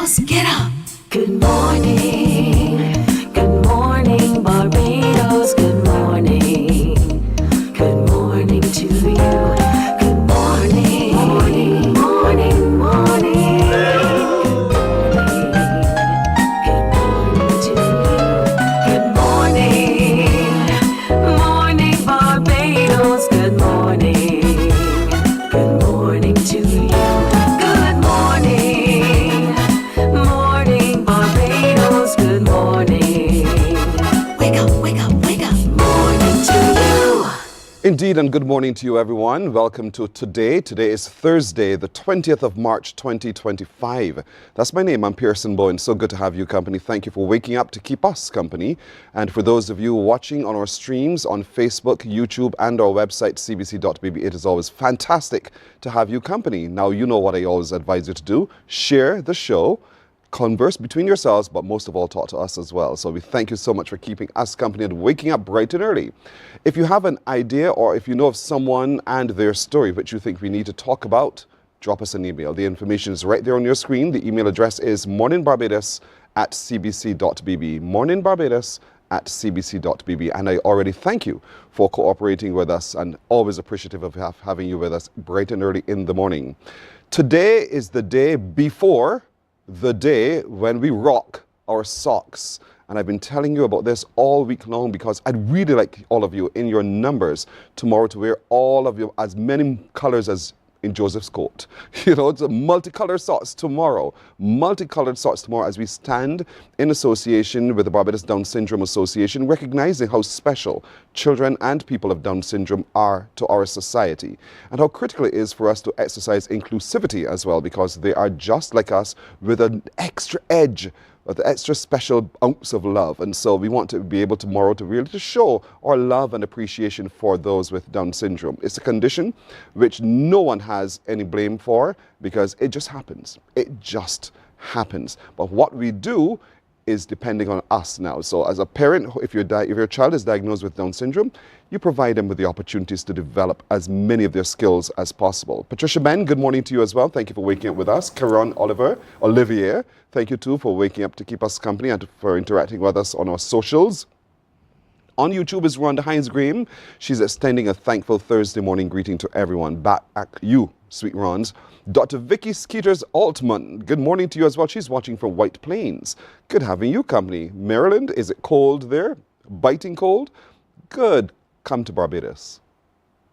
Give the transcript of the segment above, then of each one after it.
Barbados, get up. Good morning, Barbados, good morning. Good morning to you. Good morning, morning, morning, morning. Good morning to you. Good morning, morning, Barbados, good morning. Good morning to you. Good morning, morning, Barbados, good morning. Wake up, wake up, wake up. Morning to you. Indeed, and good morning to you, everyone. Welcome to today. Today is Thursday, the 20th of March, 2025. That's my name. I'm Pearson Bowen. So good to have you company. Thank you for waking up to keep us company. And for those of you watching on our streams on Facebook, YouTube, and our website, cbc.bb, it is always fantastic to have you company. Now, you know what I always advise you to do. Share the show. Converse between yourselves, but most of all, talk to us as well. So we thank you so much for keeping us company and waking up bright and early. If you have an idea or if you know of someone and their story which you think we need to talk about, drop us an email. The information is right there on your screen. The email address is morninbarbados@cbc.bb. morninbarbados@cbc.bb. And I already thank you for cooperating with us and always appreciative of having you with us bright and early in the morning. Today is the day before the day when we rock our socks. And I've been telling you about this all week long because I'd really like all of you in your numbers tomorrow to wear all of your, as many colors as in Joseph's coat. You know, it's a multicolored socks tomorrow. Multicolored socks tomorrow as we stand in association with the Barbados Down Syndrome Association, recognizing how special children and people of Down syndrome are to our society and how critical it is for us to exercise inclusivity as well, because they are just like us with an extra edge, the extra special ounce of love. And so we want to be able tomorrow to really show our love and appreciation for those with Down syndrome. It's a condition which no one has any blame for because it just happens. It just happens. But what we do is depending on us now. So as a parent, if your child is diagnosed with Down syndrome, you provide them with the opportunities to develop as many of their skills as possible. Patricia Ben, good morning to you as well. Thank you for waking up with us. Caron Olivier, thank you too for waking up to keep us company and for interacting with us on our socials. On YouTube is Rhonda Hines-Graham. She's extending a thankful Thursday morning greeting to everyone. Back at you, sweet Rons. Dr. Vicky Skeeters Altman, good morning to you as well. She's watching from White Plains. Good having you company. Maryland, is it cold there? Biting cold? Good. Come to Barbados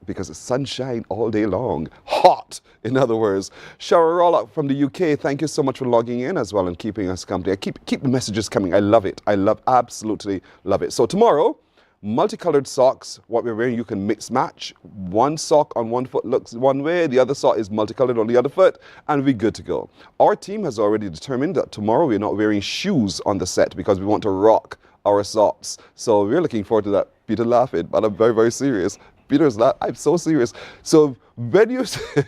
because it's sunshine all day long. Hot, in other words. Shara Rollock from the UK, thank you so much for logging in as well and keeping us company. Keep the messages coming. I love it. Absolutely love it. So tomorrow, multicolored socks, what we're wearing, you can mix match. One sock on one foot looks one way, the other sock is multicolored on the other foot, and we're good to go. Our team has already determined that tomorrow we're not wearing shoes on the set because we want to rock our socks. So we're looking forward to that. Peter laughing, but I'm very, very serious. Peter's laughing, I'm so serious. So when you say,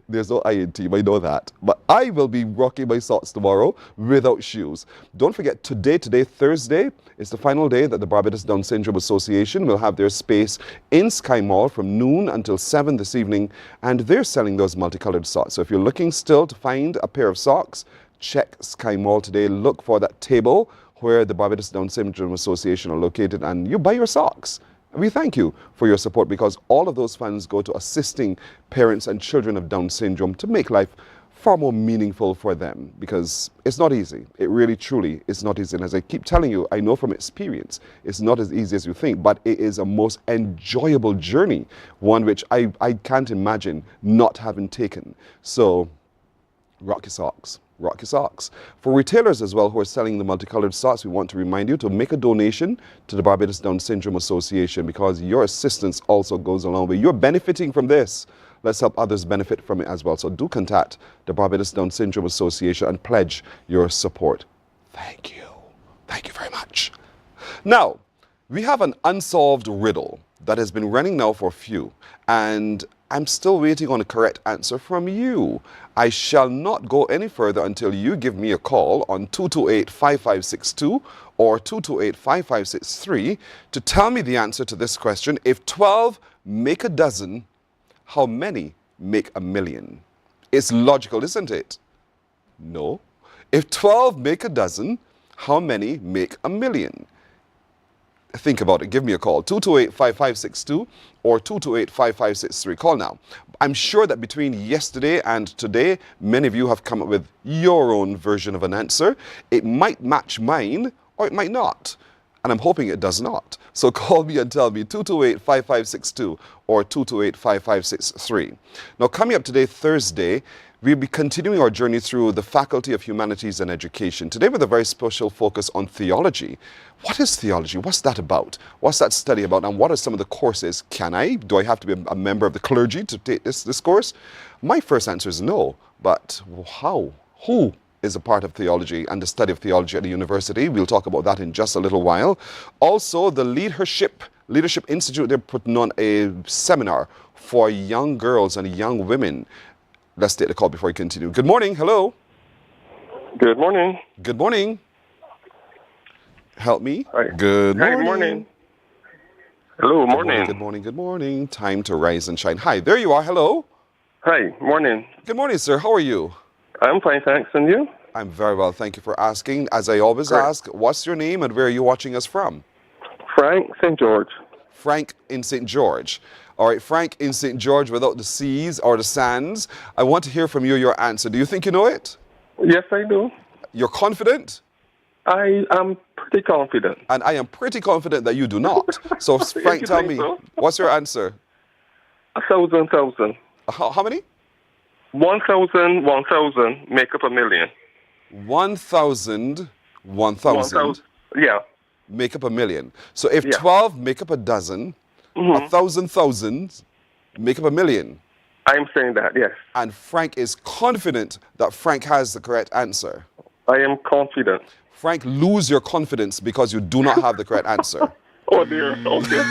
there's no I in team, I know that. But I will be rocking my socks tomorrow without shoes. Don't forget, today, Thursday, is the final day that the Barbados Down Syndrome Association will have their space in Sky Mall from noon until 7 this evening. And they're selling those multicolored socks. So if you're looking still to find a pair of socks, check Sky Mall today. Look for that table where the Barbados Down Syndrome Association are located, and you buy your socks. And we thank you for your support because all of those funds go to assisting parents and children of Down syndrome to make life far more meaningful for them because it's not easy. It really, truly is not easy. And as I keep telling you, I know from experience, it's not as easy as you think, but it is a most enjoyable journey, one which I can't imagine not having taken. So, rock your socks. Rock your socks. For retailers as well who are selling the multicolored socks, we want to remind you to make a donation to the Barbados Down Syndrome Association because your assistance also goes a long way. You're benefiting from this. Let's help others benefit from it as well. So do contact the Barbados Down Syndrome Association and pledge your support. Thank you. Thank you very much. Now, we have an unsolved riddle that has been running now for a few, and I'm still waiting on a correct answer from you. I shall not go any further until you give me a call on 228-5562 or 228-5563 to tell me the answer to this question. If 12 make a dozen, how many make a million? It's logical, isn't it? No. If 12 make a dozen, how many make a million? Think about it. Give me a call. 228-5562 or 228-5563. Call now. I'm sure that between yesterday and today, many of you have come up with your own version of an answer. It might match mine or it might not. And I'm hoping it does not. So call me and tell me 228-5562 or 228-5563. Now, coming up today, Thursday, we'll be continuing our journey through the Faculty of Humanities and Education. Today with a very special focus on theology. What is theology? What's that about? What's that study about? And what are some of the courses? Do I have to be a member of the clergy to take this course? My first answer is no. But how? Who is a part of theology and the study of theology at the university? We'll talk about that in just a little while. Also, the Leadership Institute, they're putting on a seminar for young girls and young women. Let's take the call before we continue. Good morning. Hello. Good morning. Good morning. Help me. Hi. Good morning. Hi, morning. Hello, morning. Good morning. Good morning. Time to rise and shine. Hi, there you are. Hello. Hi, morning. Good morning, sir. How are you? I'm fine, thanks. And you? I'm very well. Thank you for asking. As I always Great. ask, what's your name and where are you watching us from? Frank, St. George. Frank in St. George. All right, Frank in St. George without the C's or the sands. I want to hear from you your answer. Do you think you know it? Yes, I do. You're confident? I am pretty confident. And I am pretty confident that you do not. So, Frank, You tell think me, so? what's your answer? 1,000. How many? 1,000 make up a million. 1,000 Yeah. make up a million. So if Yeah. 12 make up a dozen, 1,000 thousands make up a million. I'm saying that, yes. And Frank is confident that Frank has the correct answer. I am confident. Frank, lose your confidence because you do not have the correct answer. Oh, dear. Okay.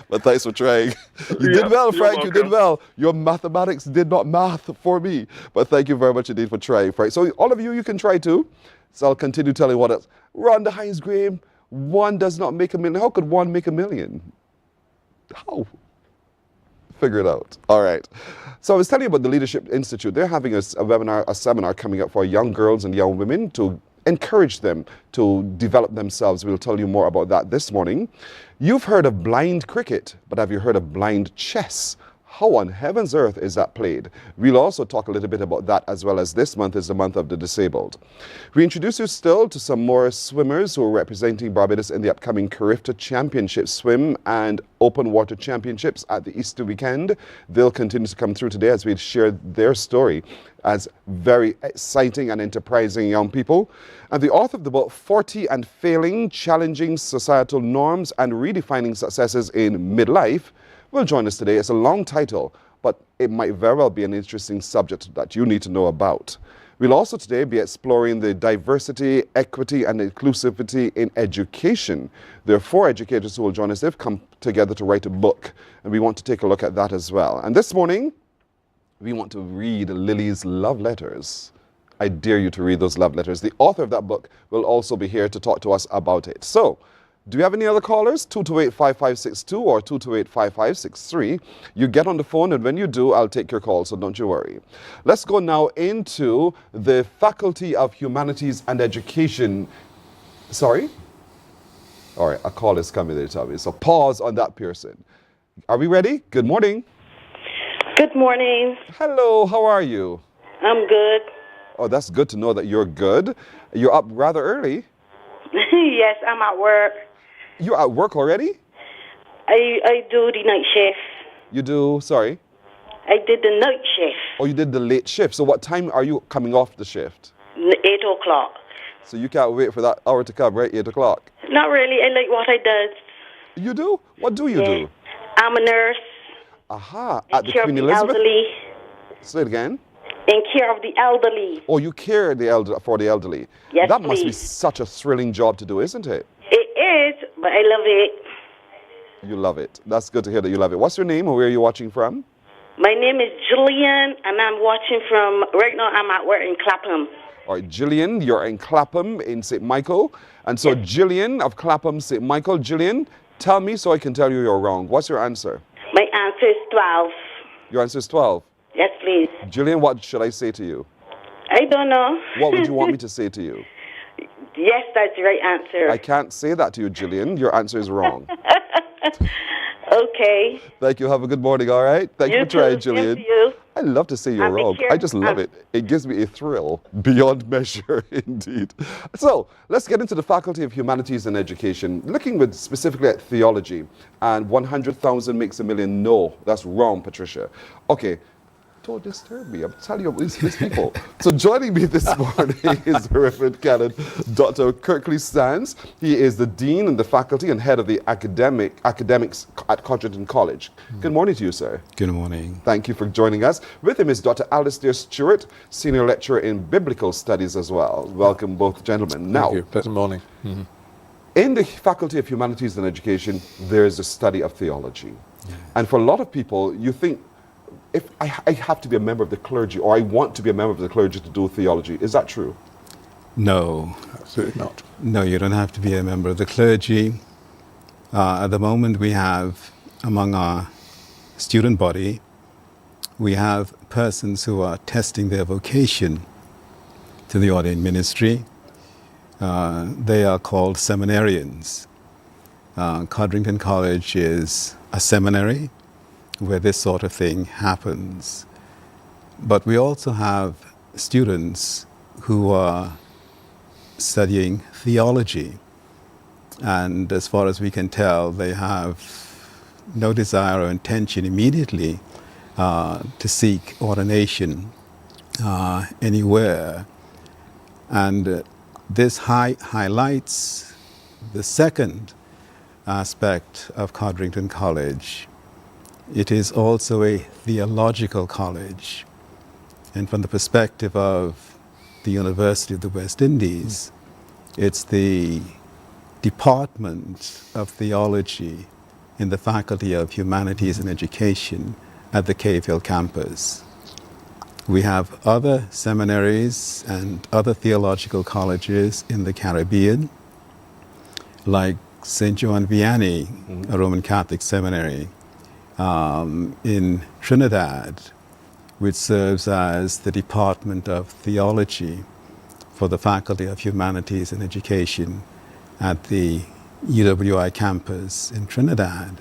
But thanks for trying. You Yeah, did well, you're Frank. You did welcome. well. Your mathematics did not math for me. But thank you very much indeed for trying, Frank. So all of you, you can try too. So I'll continue telling what else. Rhonda Hines Graham, one does not make a million. How could one make a million? How? Figure it out. All right. So I was telling you about the Leadership Institute. They're having a seminar coming up for young girls and young women to encourage them to develop themselves. We'll tell you more about that this morning. You've heard of blind cricket, but have you heard of blind chess? How on heaven's earth is that played? We'll also talk a little bit about that, as well as this month is the month of the disabled. We introduce you still to some more swimmers who are representing Barbados in the upcoming Carifta Championship Swim and Open Water Championships at the Easter weekend. They'll continue to come through today as we share their story as very exciting and enterprising young people. And the author of the book, 40 and Failing, Challenging Societal Norms and Redefining Successes in Midlife, will join us today. It's a long title, but it might very well be an interesting subject that you need to know about. We'll also today be exploring the diversity, equity, and inclusivity in education. There are 4 educators who will join us. They've come together to write a book, and we want to take a look at that as well. And this morning, we want to read Lily's love letters. I dare you to read those love letters. The author of that book will also be here to talk to us about it. So, do you have any other callers? 228-5562 or 228-5563. You get on the phone, and when you do, I'll take your call, so don't you worry. Let's go now into the Faculty of Humanities and Education. Sorry? All right, a call is coming, they tell me. So pause on that, Pearson. Are we ready? Good morning. Good morning. Hello, how are you? I'm good. Oh, that's good to know that you're good. You're up rather early. Yes, I'm at work. You're at work already? I do the night shift. You do, sorry? I did the night shift, Oh, you did the late shift. So what time are you coming off the shift? 8 o'clock. So you can't wait for that hour to come, right? 8 o'clock. Not really. I like what I do. You do? What do you do? I'm a nurse. Aha, at the Care Queen of the Elizabeth? elderly. Say it again. In care of the elderly. Oh, you care for the elderly. Yes, That must be please. such a thrilling job to do, isn't it? It is, but I love it. You love it. That's good to hear that you love it. What's your name and where are you watching from? My name is Julian, and I'm watching from, right now I'm at work in Clapham. All right, Gillian, you're in Clapham in St. Michael. And so Gillian of Clapham, St. Michael. Gillian, tell me so I can tell you you're wrong. What's your answer? My answer is 12. Your answer is 12. Yes, please. Gillian, what should I say to you? I don't know. What would you want me to say to you? Yes, that's the right answer. I can't say that to you, Gillian. Your answer is wrong. Okay. Thank you. Have a good morning, all right? Thank you for trying, too. Same Gillian. to you. I love to say you're And be wrong. I just love it. It gives me a thrill beyond measure, indeed. So let's get into the Faculty of Humanities and Education, looking specifically at theology. And 100,000 makes a million. No, that's wrong, Patricia. Okay. Don't disturb me. I'm telling you, these people. So joining me this morning is the Reverend Canon Dr. Kirkley Sands. He is the Dean and the Faculty and Head of the Academics at Codrington College. Good morning to you, sir. Good morning. Thank you for joining us. With him is Dr. Alistair Stewart, Senior Lecturer in Biblical Studies as well. Welcome, both gentlemen. Now, Thank you. Pleasant morning. Mm-hmm. In the Faculty of Humanities and Education, there is a study of theology. Yeah. And for a lot of people, you think, if I have to be a member of the clergy, or I want to be a member of the clergy to do theology. Is that true? No. Absolutely not. No, you don't have to be a member of the clergy. At the moment, we have, among our student body, we have persons who are testing their vocation to the ordained ministry. They are called seminarians. Codrington College is a seminary where this sort of thing happens. But we also have students who are studying theology. And as far as we can tell, they have no desire or intention immediately to seek ordination anywhere. And this highlights the second aspect of Codrington College. It is also a theological college. And from the perspective of the University of the West Indies, it's the Department of Theology in the Faculty of Humanities and Education at the Cave Hill campus. We have other seminaries and other theological colleges in the Caribbean, like St. John Vianney, a Roman Catholic seminary, in Trinidad, which serves as the Department of Theology for the Faculty of Humanities and Education at the UWI campus in Trinidad.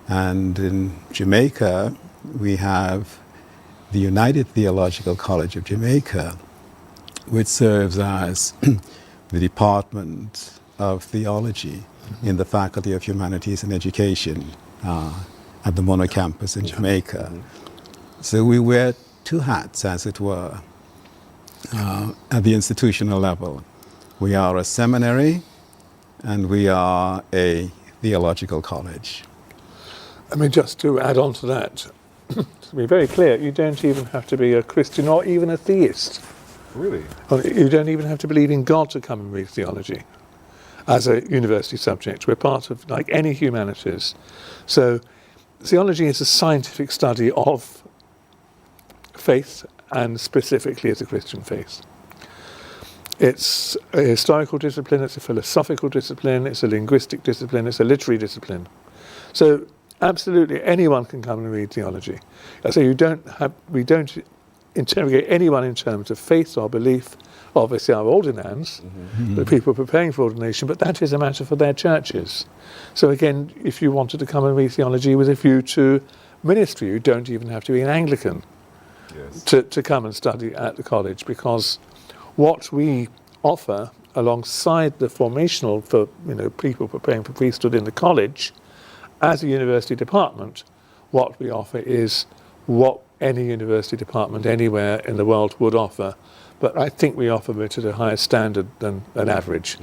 And in Jamaica, we have the United Theological College of Jamaica, which serves as the Department of Theology in the Faculty of Humanities and Education at the Mono campus in Jamaica. So we wear two hats, as it were, at the institutional level. We are a seminary and we are a theological college. I mean, just to add on to that, to be very clear, you don't even have to be a Christian or even a theist. Really? You don't even have to believe in God to come and read theology as a university subject. We're part of, like any humanities. So theology is a scientific study of faith, and specifically as a Christian faith. It's a historical discipline, it's a philosophical discipline, it's a linguistic discipline, it's a literary discipline. So absolutely anyone can come and read theology. So we don't interrogate anyone in terms of faith or belief. Obviously our ordinands, the people preparing for ordination, but that is a matter for their churches. So again, if you wanted to come and read theology with a view to ministry, you don't even have to be an Anglican to come and study at the college, because what we offer alongside the formational for people preparing for priesthood in the college, as a university department, what we offer is what any university department anywhere in the world would offer. But I think we offer it at a higher standard than average.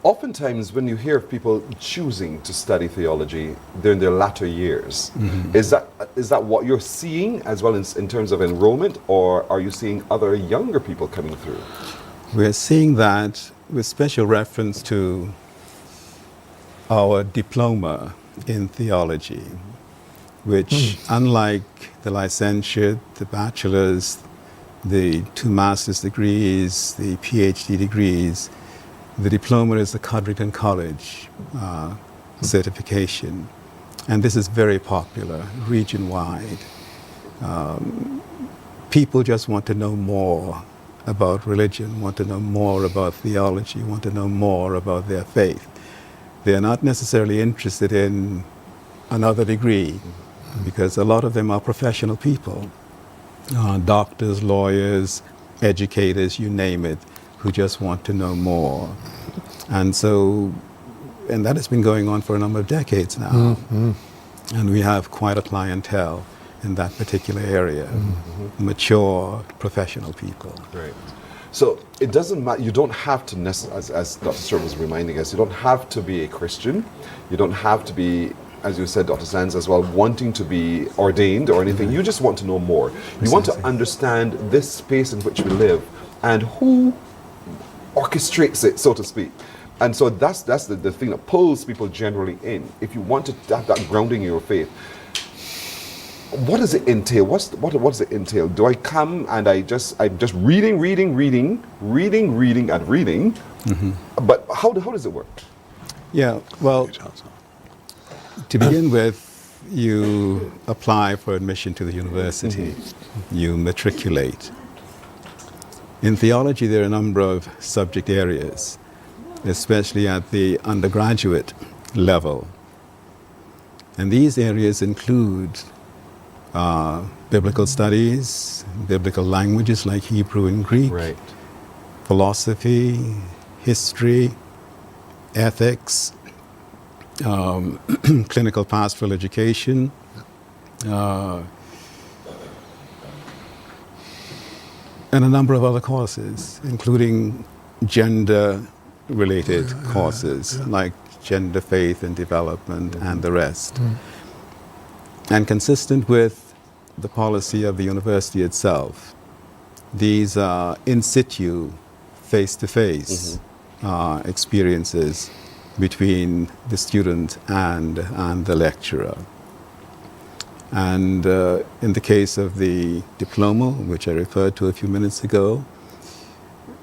Oftentimes, when you hear of people choosing to study theology, they're in their latter years. Is that what you're seeing as well in terms of enrollment, or are you seeing other younger people coming through? We're seeing that with special reference to our diploma in theology, which, unlike the licentiate, the bachelor's, the 2 master's degrees, the PhD degrees, the diploma is the Codrington College certification. And this is very popular, region-wide. people just want to know more about religion, want to know more about theology, want to know more about their faith. They're not necessarily interested in another degree, because a lot of them are professional people, doctors, lawyers, educators, you name it, who just want to know more. And so, and that has been going on for a number of decades now. And we have quite a clientele in that particular area, mature professional people. Right. So it doesn't matter, you don't have to, as Dr. Stewart was reminding us, you don't have to be a Christian. You don't have to be, as you said, Dr. Sands, as well, wanting to be ordained or anything. You just want to know more. You want to understand this space in which we live and who orchestrates it, so to speak. And so that's the thing that pulls people generally in. If you want to have that grounding in your faith, what does it entail? What does it entail? Do I come and I'm just reading, but how does it work? Yeah, well, to begin with, you apply for admission to the university. You matriculate. In theology, there are a number of subject areas, especially at the undergraduate level. And these areas include biblical studies, biblical languages like Hebrew and Greek, Right. philosophy, history, ethics, clinical pastoral education, and a number of other courses, including gender-related courses like gender, faith, and development, and the rest. And consistent with the policy of the university itself, these are in situ, face-to-face experiences between the student and the lecturer. And in the case of the diploma, which I referred to a few minutes ago,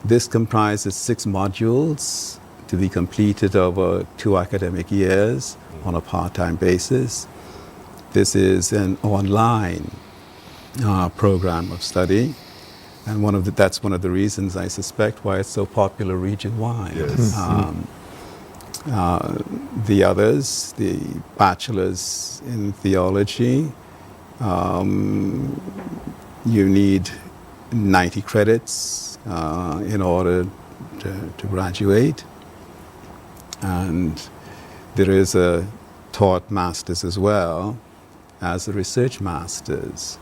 this comprises 6 modules to be completed over 2 academic years on a part-time basis. This is an online program of study, and that's one of the reasons, I suspect, why it's so popular region-wide. Yes. The others, the bachelor's in theology, you need 90 credits in order to graduate. And there is a taught master's as well as a research master's.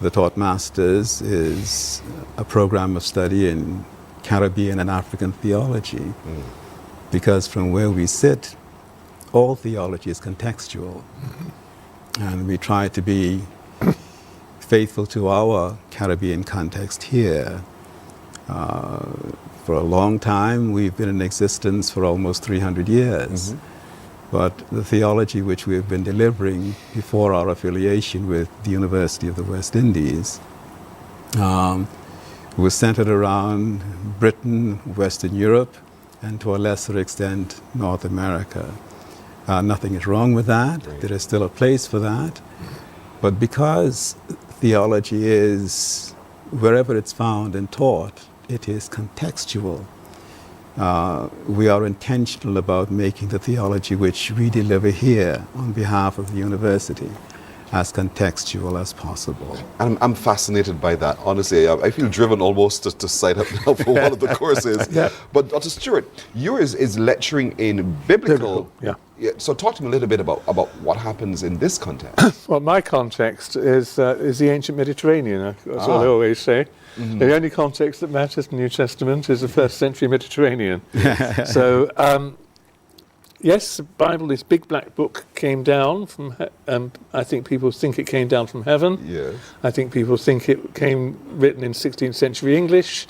The taught master's is a program of study in Caribbean and African theology. Because from where we sit, all theology is contextual. And we try to be faithful to our Caribbean context here. For a long time, we've been in existence for almost 300 years. But the theology which we have been delivering before our affiliation with the University of the West Indies was centered around Britain, Western Europe, and to a lesser extent, North America. Nothing is wrong with that. Right. There is still a place for that. But because theology is, wherever it's found and taught, it is contextual. We are intentional about making the theology which we deliver here on behalf of the university as contextual as possible. And I'm fascinated by that, honestly. I feel driven almost to sign up now for one of the courses. But Dr. Stewart, yours is lecturing in biblical. Yeah. So talk to me a little bit about what happens in this context. Well, my context is the ancient Mediterranean, that's what I always say. The only context that matters in the New Testament is the first century Mediterranean. So, yes, the Bible, this big black book, came down from, I think people think it came down from heaven. Yes. I think people think it came written in 16th century English.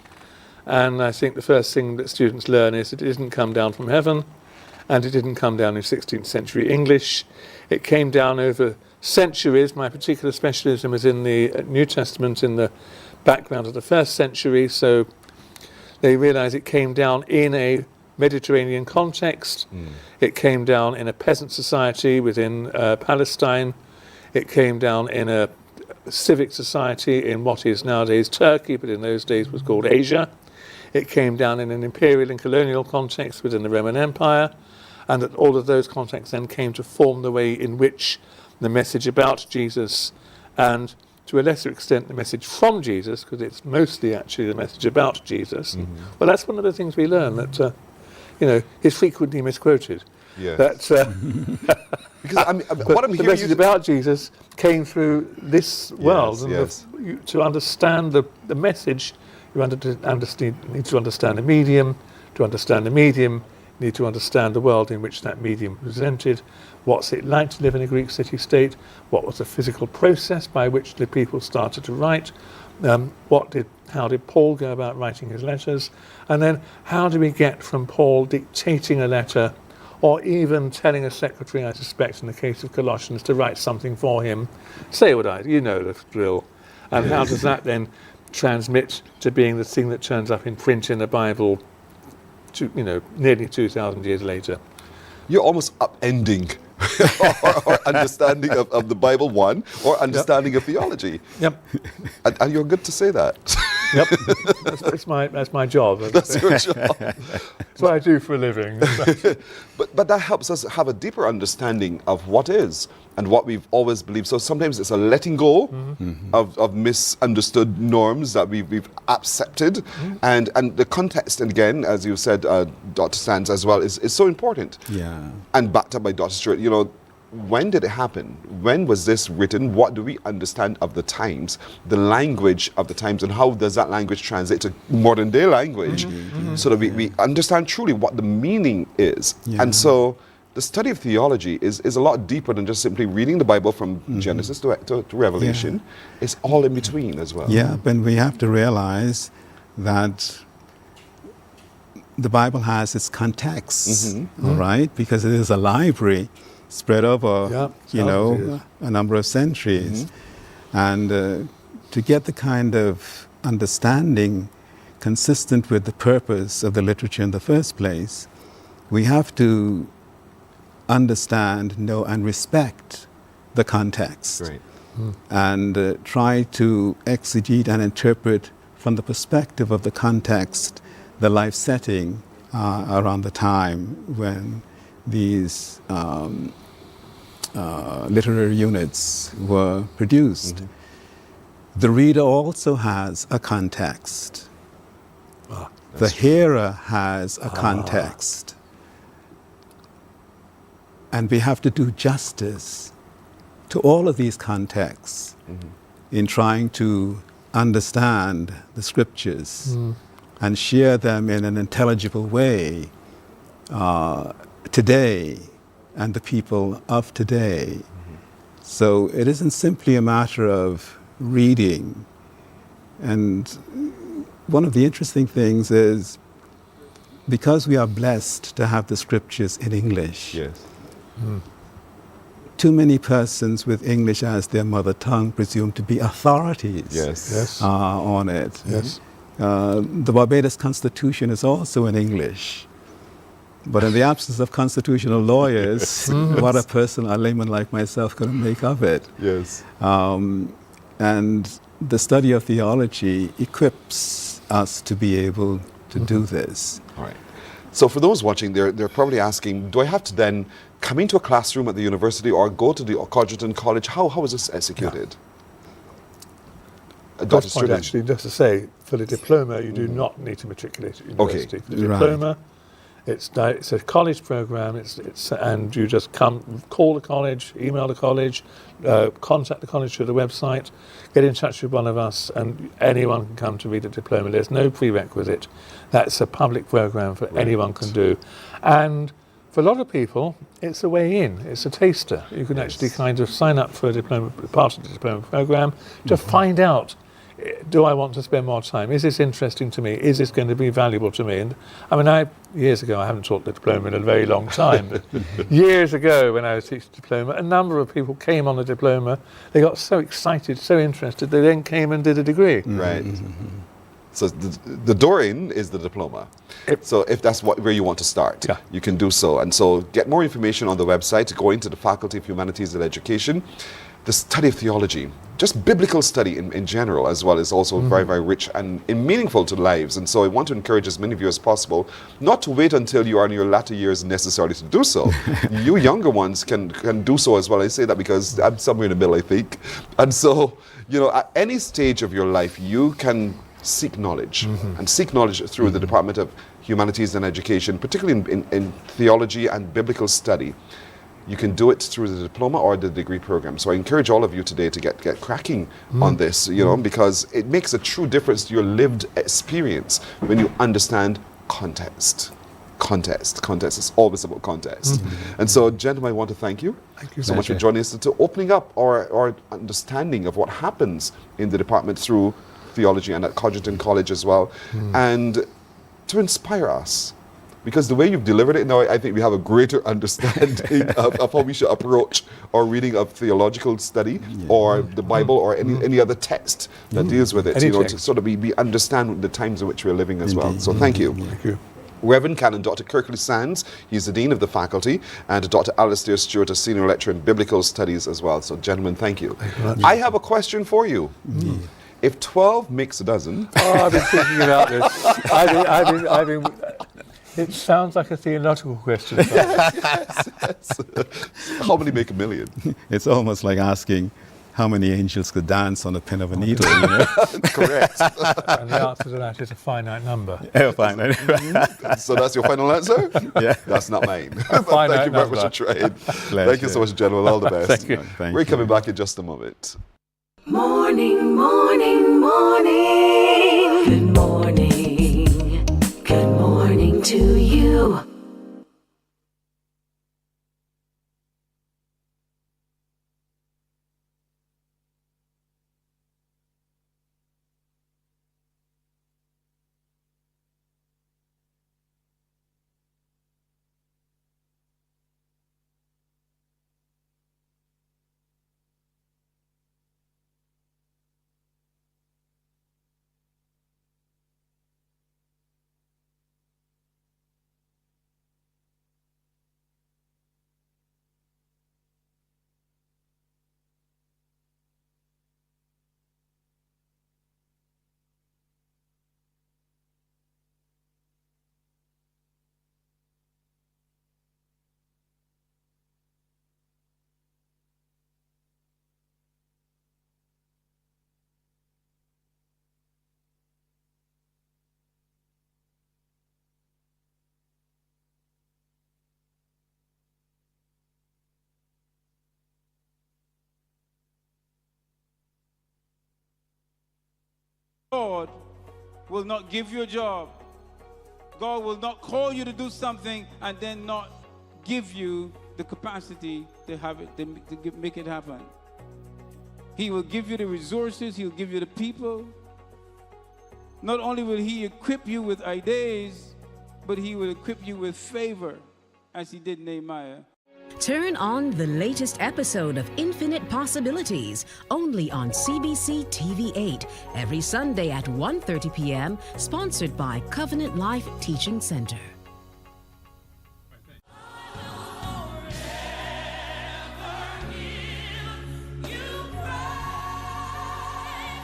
And I think the first thing that students learn is it didn't come down from heaven, and it didn't come down in 16th century English. It came down over centuries. My particular specialism is in the New Testament, in the background of the first century. So they realize it came down in a Mediterranean context. It came down in a peasant society within Palestine. It came down in a civic society in what is nowadays Turkey, but in those days was called Asia. It came down in an imperial and colonial context within the Roman Empire, and that all of those contexts then came to form the way in which the message about Jesus, and to a lesser extent the message from Jesus, because it's mostly actually the message about Jesus. Well, that's one of the things we learn, that is frequently misquoted. Yeah. That Because what I'm the hearing message about Jesus came through this world, and to understand the message, you need to understand the medium. To understand the medium, you need to understand the world in which that medium presented. What's it like to live in a Greek city-state? What was the physical process by which the people started to write? How did Paul go about writing his letters? And then how do we get from Paul dictating a letter, or even telling a secretary, I suspect in the case of Colossians, to write something for him? Say what you know the drill. And how does that then transmit to being the thing that turns up in print in the Bible, nearly 2,000 years later? You're almost upending or understanding of the Bible, one, or understanding of theology. Yep. And you're good to say that. Yep. That's my job. That's your job. That's what I do for a living. But that helps us have a deeper understanding of what is and what we've always believed. So sometimes it's a letting go of misunderstood norms that we've accepted. And the context, and again, as you said, Dr. Stans as well, is so important. Yeah. And backed up by Dr. Stewart, when did it happen? When was this written? What do we understand of the times, the language of the times, and how does that language translate to modern day language so that we understand truly what the meaning is? Yeah. And so the study of theology is a lot deeper than just simply reading the Bible from Genesis to Revelation. Yeah. It's all in between as well. Yeah, but we have to realize that the Bible has its context, all right? Because it is a library spread over, a number of centuries. And to get the kind of understanding consistent with the purpose of the literature in the first place, we have to understand, know, and respect the context. Right. And try to exegete and interpret from the perspective of the context, the life setting around the time when these literary units were produced. The reader also has a context. The hearer has a context. And we have to do justice to all of these contexts in trying to understand the scriptures and share them in an intelligible way today and the people of today. So it isn't simply a matter of reading. And one of the interesting things is, because we are blessed to have the scriptures in English, too many persons with English as their mother tongue presume to be authorities on it. Yes. The Barbados Constitution is also in English. But in the absence of constitutional lawyers, what a layman like myself, going to make of it? Yes. And the study of theology equips us to be able to do this. All right. So for those watching, they're probably asking, do I have to then come into a classroom at the university or go to the Codrington College? How is this executed? Dr. Point, actually, just to say, for the diploma, you do not need to matriculate at university. Okay. For the diploma, it's a college program, and you just call the college, email the college, contact the college through the website, get in touch with one of us, and anyone can come to read a diploma. There's no prerequisite. That's a public program for anyone can do. And for a lot of people, it's a way in. It's a taster. You can actually kind of sign up for a diploma, part of the diploma program, to find out, do I want to spend more time? Is this interesting to me? Is this going to be valuable to me? And I mean, years ago, I haven't taught the diploma in a very long time, but years ago when I was teaching diploma, a number of people came on the diploma. They got so excited, so interested, they then came and did a degree. Right. So the door in is the diploma. So if that's where you want to start, you can do so. And so get more information on the website, go into the Faculty of Humanities and Education. the study of theology, just biblical study in general as well, is also very, very rich and meaningful to lives. And so I want to encourage as many of you as possible not to wait until you are in your latter years necessarily to do so. You younger ones can do so as well. I say that because I'm somewhere in the middle, I think. And so, you know, at any stage of your life, you can seek knowledge and seek knowledge through the Department of Humanities and Education, particularly in theology and biblical study. You can do it through the diploma or the degree program. So I encourage all of you today to get cracking on this, you know, because it makes a true difference to your lived experience when you understand context. Context is always about context. And so, gentlemen, I want to thank you so much for joining us, to opening up our understanding of what happens in the department through theology and at Codrington College as well, and to inspire us. Because the way you've delivered it now, I think we have a greater understanding of how we should approach our reading of theological study or the Bible or any other text that deals with it, you know, to sort of we understand the times in which we're living as well. So thank you. Thank you. Reverend Canon Dr. Kirkley Sands, he's the Dean of the Faculty, and Dr. Alistair Stewart, a Senior Lecturer in Biblical Studies as well. So gentlemen, thank you. I have a question for you. If 12 makes a dozen... Oh, I've been thinking about this. I've been it sounds like a theological question. How many make a million? It's almost like asking how many angels could dance on a pin of a needle, you know? Correct. And the answer to that is a finite number. Yeah, finite. So that's your final answer? Yeah. That's not mine. Finite Thank you very much number. for trying. Thank you so much, gentlemen. All the best. Thank you. We're coming back in just a moment. Morning, morning, morning. Good morning. Good morning to you. God will not give you a job. God will not call you to do something and then not give you the capacity to have it, to make it happen. He will give you the resources. He'll give you the people. Not only will He equip you with ideas, but He will equip you with favor, as He did Nehemiah. Turn on the latest episode of Infinite Possibilities, only on CBC TV 8, every Sunday at 1:30 p.m., sponsored by Covenant Life Teaching Center.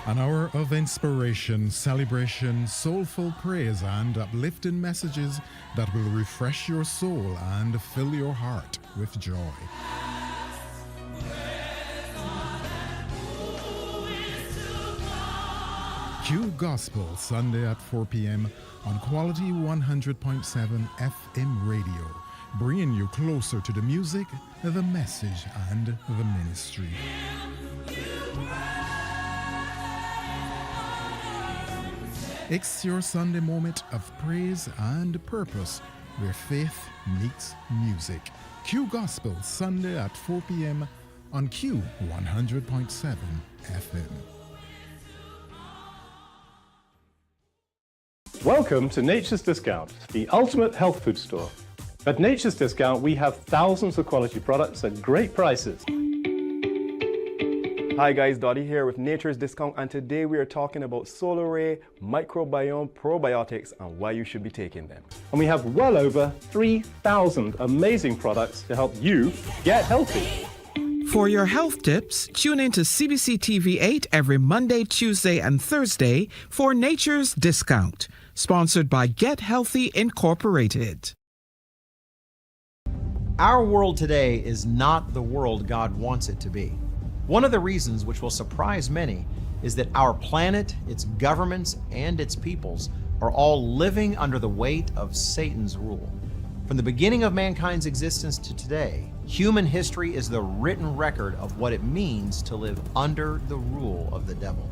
An hour of inspiration, celebration, soulful praise, and uplifting messages that will refresh your soul and fill your heart with joy. Q Gospel, Sunday at 4 p.m. on Quality 100.7 FM radio, bringing you closer to the music, the message, and the ministry. It's your Sunday moment of praise and purpose, where faith meets music. Q Gospel, Sunday at 4 p.m. on Q 100.7 FM. Welcome to Nature's Discount, the ultimate health food store. At Nature's Discount, we have thousands of quality products at great prices. Hi guys, Dottie here with Nature's Discount, and today we are talking about Solar Ray Microbiome Probiotics and why you should be taking them. And we have well over 3,000 amazing products to help you get healthy. For your health tips, tune in to CBC TV 8 every Monday, Tuesday, and Thursday for Nature's Discount, sponsored by Get Healthy Incorporated. Our world today is not the world God wants it to be. One of the reasons, which will surprise many, is that our planet, its governments, and its peoples are all living under the weight of Satan's rule. From the beginning of mankind's existence to today, human history is the written record of what it means to live under the rule of the devil.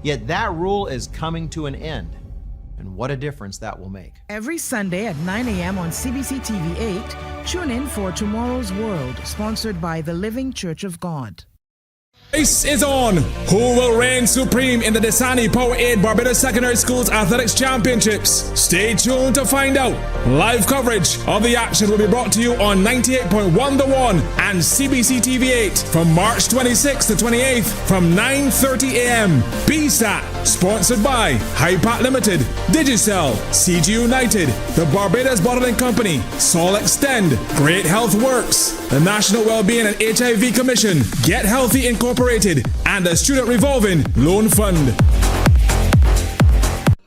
Yet that rule is coming to an end, and what a difference that will make. Every Sunday at 9 a.m. on CBC TV 8, tune in for Tomorrow's World, sponsored by the Living Church of God. Race is on. Who will reign supreme in the Desani Power 8 Barbados Secondary Schools Athletics Championships? Stay tuned to find out. Live coverage of the action will be brought to you on 98.1 The One and CBC TV 8 from March 26th to 28th from 9:30 a.m. BSAT, sponsored by HiPat Limited, Digicel, CG United, the Barbados Bottling Company, Sol Extend, Great Health Works, the National Wellbeing and HIV Commission, Get Healthy Incorporated, and the Student Revolving Loan Fund.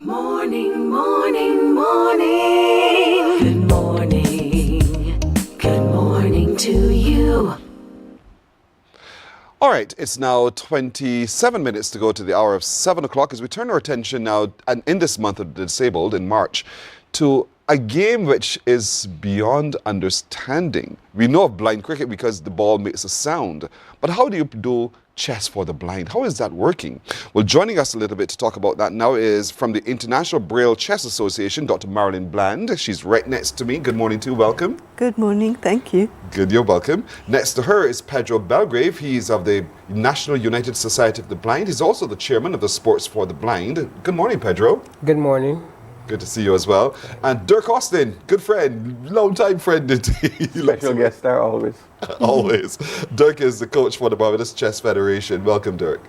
Morning, morning, morning. Good morning. Good morning to you. All right, it's now 27 minutes to go to the hour of 7 o'clock as we turn our attention now, and in this month of the disabled, in March, to a game which is beyond understanding. We know of blind cricket because the ball makes a sound, but how do you do chess for the blind? How is that working? Well, joining us a little bit to talk about that now is from the International Braille Chess Association, Dr. Marilyn Bland. She's right next to me. Good morning to you. Welcome. Good morning. Thank you. Good. You're welcome. Next to her is Pedro Belgrave. He's of the National United Society of the Blind. He's also the chairman of the Sports for the Blind. Good morning, Pedro. Good morning. Good to see you as well. And Dirk Austin, good friend, long-time friend indeed. Special guest star always. Always. Dirk is the coach for the Barbados Chess Federation. Welcome, Dirk.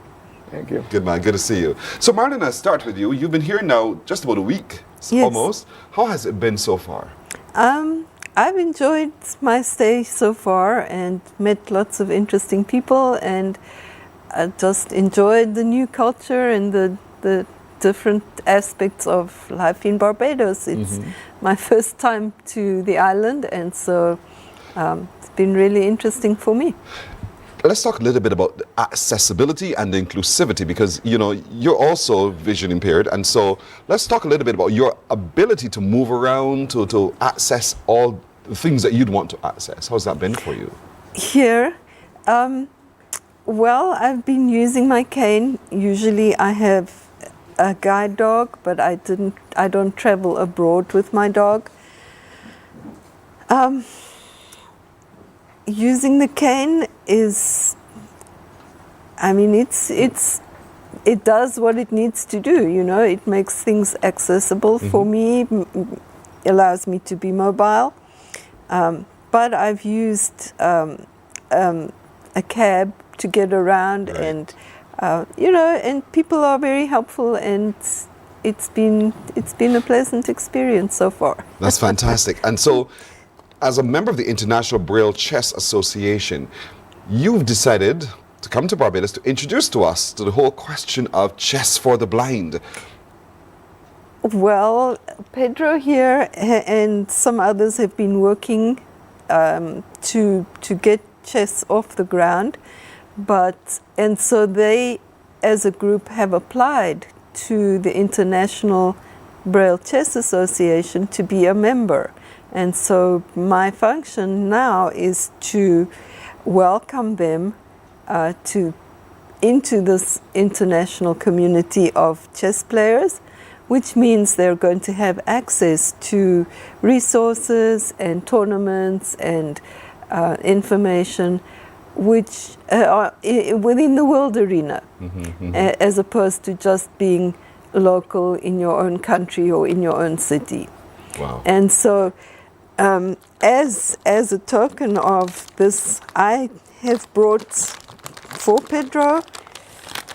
Thank you. Good man, good to see you. So Marlon, I'll start with you. You've been here now just about a week, Yes. almost. How has it been so far? I've enjoyed my stay so far and met lots of interesting people, and I just enjoyed the new culture and the different aspects of life in Barbados. It's my first time to the island, and so it's been really interesting for me. Let's talk a little bit about the accessibility and the inclusivity, because you know you're also vision impaired, and so let's talk a little bit about your ability to move around, to access all the things that you'd want to access. How's that been for you? Here, well, I've been using my cane. Usually I have a guide dog, but I don't travel abroad with my dog. Using the cane is, I mean, it does what it needs to do, you know. It makes things accessible for me, allows me to be mobile. But I've used a cab to get around, and you know, and people are very helpful, and it's been a pleasant experience so far. That's fantastic. And so, as a member of the International Braille Chess Association, you've decided to come to Barbados to introduce to us to the whole question of chess for the blind. Well, Pedro here and some others have been working to get chess off the ground, and so they, as a group, have applied to the International Braille Chess Association to be a member. And so my function now is to welcome them into this international community of chess players, which means they're going to have access to resources and tournaments and information which are within the world arena, as opposed to just being local in your own country or in your own city. Wow. And so as a token of this, I have brought for Pedro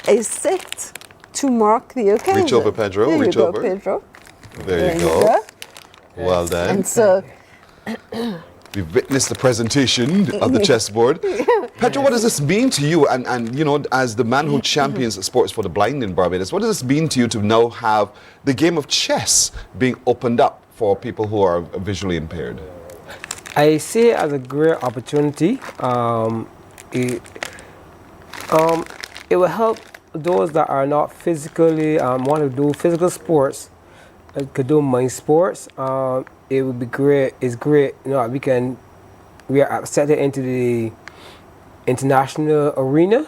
a set to mark the occasion. Reach over, Pedro. There Reach you over. go, Pedro. There you go. Well done. And so We've witnessed the presentation of the chessboard. Pedro, what does this mean to you? And you know, as the man who champions sports for the blind in Barbados, what does this mean to you to now have the game of chess being opened up for people who are visually impaired? I see it as a great opportunity. It will help those that are not physically want to do physical sports, could do mind sports. It would be great. It's great. You know, we are accepted into the international arena,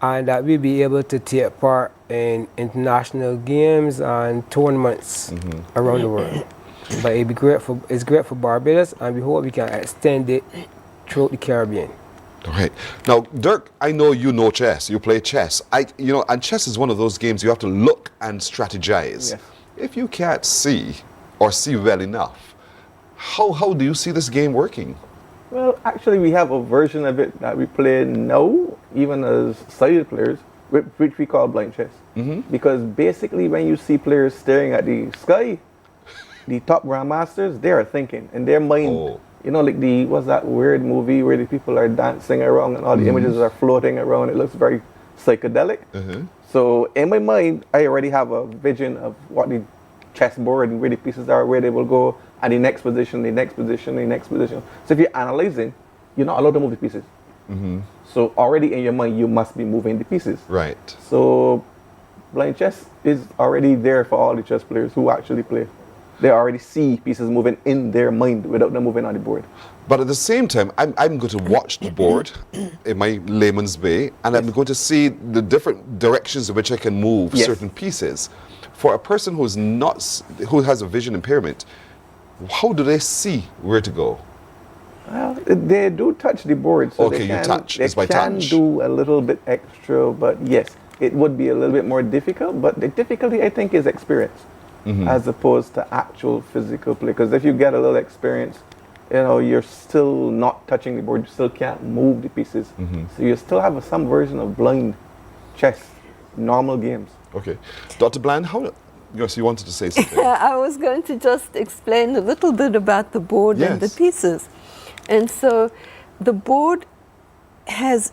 and that we'll be able to take part in international games and tournaments around the world. But it's great for Barbados, and we hope we can extend it throughout the Caribbean. All right. Now, Dirk, I know you know chess. You play chess. And chess is one of those games you have to look and strategize. Yes. If you can't see or see well enough, how do you see this game working? Well, actually, we have a version of it that we play now, even as sighted players, which we call blind chess. Because basically, when you see players staring at the sky, the top grandmasters, they are thinking in their mind. You know, like what's that weird movie where the people are dancing around and all the images are floating around. It looks very psychedelic. So in my mind, I already have a vision of what the chessboard and where the pieces are, where they will go, and the next position, the next position, the next position. So if you're analyzing, you're not allowed to move the pieces. So already in your mind, you must be moving the pieces. Right. So blind chess is already there for all the chess players who actually play. They already see pieces moving in their mind without them moving on the board. But at the same time, I'm going to watch the board in my layman's way, and I'm going to see the different directions in which I can move certain pieces. For a person who has a vision impairment, how do they see where to go? Well, they do touch the board. So okay, you touch. It's by touch. They can do a little bit extra, but yes, it would be a little bit more difficult. But the difficulty, I think, is experience. As opposed to actual physical play. Because if you get a little experience, you know, you're still not touching the board. You still can't move the pieces. So you still have some version of blind chess, normal games. Okay. Dr. Bland, yes, you wanted to say something. I was going to just explain a little bit about the board and the pieces. And so the board has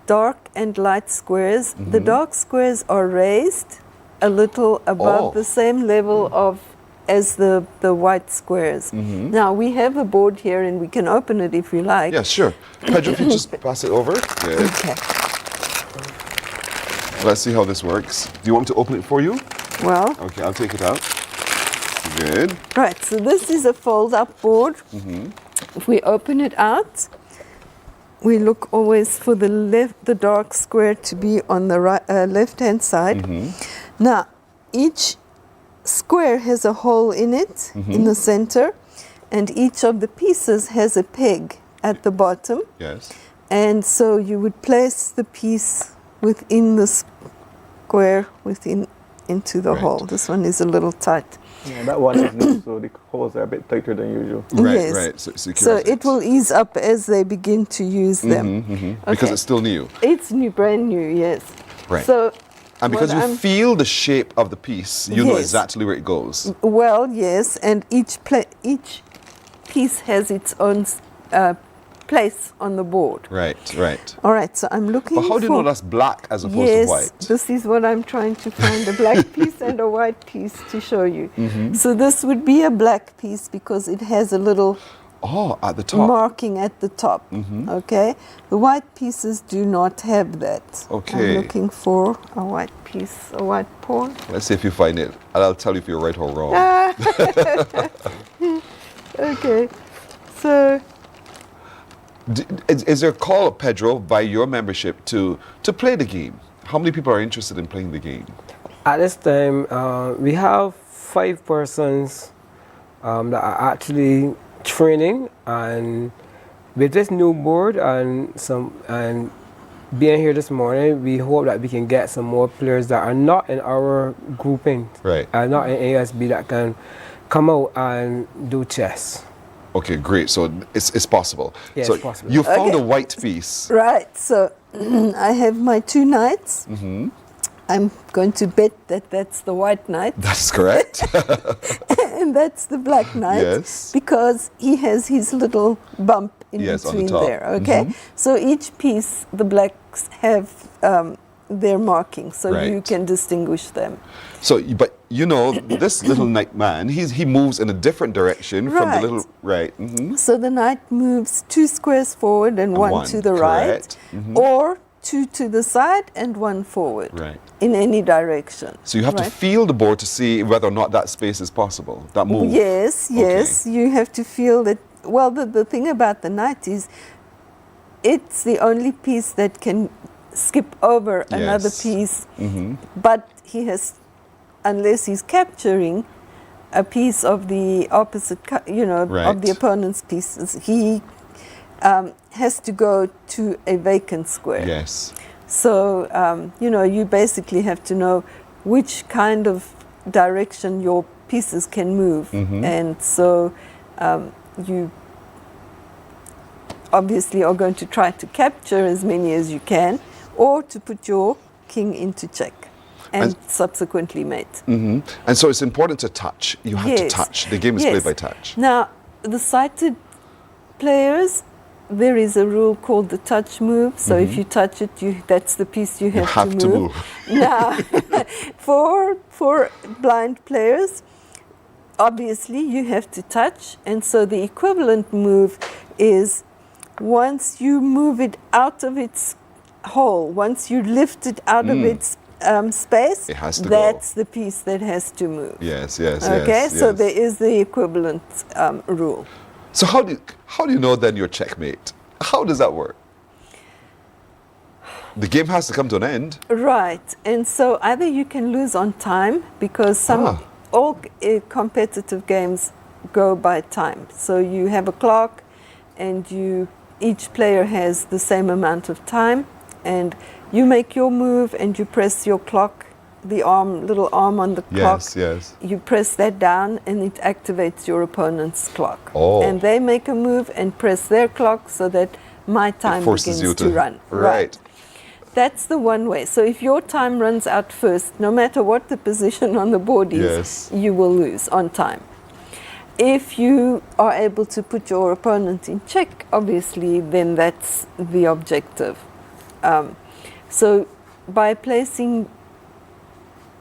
dark and light squares. The dark squares are raised a little above the same level as the white squares. Now we have a board here and we can open it if you like. Yeah, sure. Pedro, if you just pass it over. Good. Okay. Let's see how this works. Do you want me to open it for you? Well. Okay, I'll take it out. Good. Right, so this is a fold-up board. If we open it out, we look always for the dark square to be on the left-hand side. Now, each square has a hole in it, in the center, and each of the pieces has a peg at the bottom. Yes. And so you would place the piece within the square into the hole. This one is a little tight. Yeah, that one is new, so the holes are a bit tighter than usual. Right, right. So it will ease up as they begin to use them. Because it's still new. It's new, brand new, yes. Right. So, and because you feel the shape of the piece, you know exactly where it goes. Well, yes, and each piece has its own place on the board. Right, right. All right, so I'm looking But how do you know that's black as opposed to white? Yes, this is what I'm trying to find, a black piece and a white piece to show you. So this would be a black piece because it has a little at the top. marking at the top. Okay, the white pieces do not have that. Okay. I'm looking for a white piece, a white pawn. Let's see if you find it, and I'll tell you if you're right or wrong. Okay, so is there a call, Pedro, by your membership to play the game? How many people are interested in playing the game? At this time, we have 5 persons that are actually training, and with this new board and being here this morning, we hope that we can get some more players that are not in our grouping, right? Not in ASB, that can come out and do chess. Okay, great. So it's possible. Yeah, so it's possible. You found a white piece. Right. So I have my 2 knights. I'm going to bet that that's the white knight. That's correct. and that's the Black Knight. Yes. Because he has his little bump in Yes, on the between top. there. Okay. Mhm. So each piece, the blacks have their marking, so you Right. can distinguish them. So, but you know, this little knight man, he moves in a different direction from the Right. little right. Mhm. So the knight moves 2 squares forward and one to the right, correct. Mhm. or 2 to the side and 1 forward. Right. In any direction. So you have to right? feel the board to see whether or not that space is possible. That move. Yes, yes. You have to feel that. Well, the thing about the knight is it's the only piece that can skip over another Yes. piece, Mhm. but he has, unless he's capturing a piece of the opposite, of Right. the opponent's pieces, he has to go to a vacant square. Yes. So, you basically have to know which kind of direction your pieces can move. Mhm. And so you obviously are going to try to capture as many as you can, or to put your king into check and subsequently mate. Mhm. And so it's important to touch. You have to Yes. touch. The game is Yes. played by touch. Now, the sighted players, there is a rule called the touch move. So if Mhm. you touch it, that's the piece you have, have to move. Now, for blind players, obviously you have to touch, and so the equivalent move is once you move it out of its hole, once you lift it out of its space, It has to go. that's the piece that has to move. Yes, yes, Okay, yes. so yes. there is the equivalent rule. So how do you know then you're checkmate? How does that work? The game has to come to an end. Right, and so either you can lose on time, because all competitive games go by time. So you have a clock, and each player has the same amount of time, and you make your move and you press your clock, the little arm on the clock. Yes, yes. You press that down and it activates your opponent's clock. Oh. And they make a move and press their clock so that my time forces you begins to run. Right. That's the one way. So if your time runs out first, no matter what the position on the board is, Yes. you will lose on time. If you are able to put your opponent in check, obviously, then that's the objective. So by placing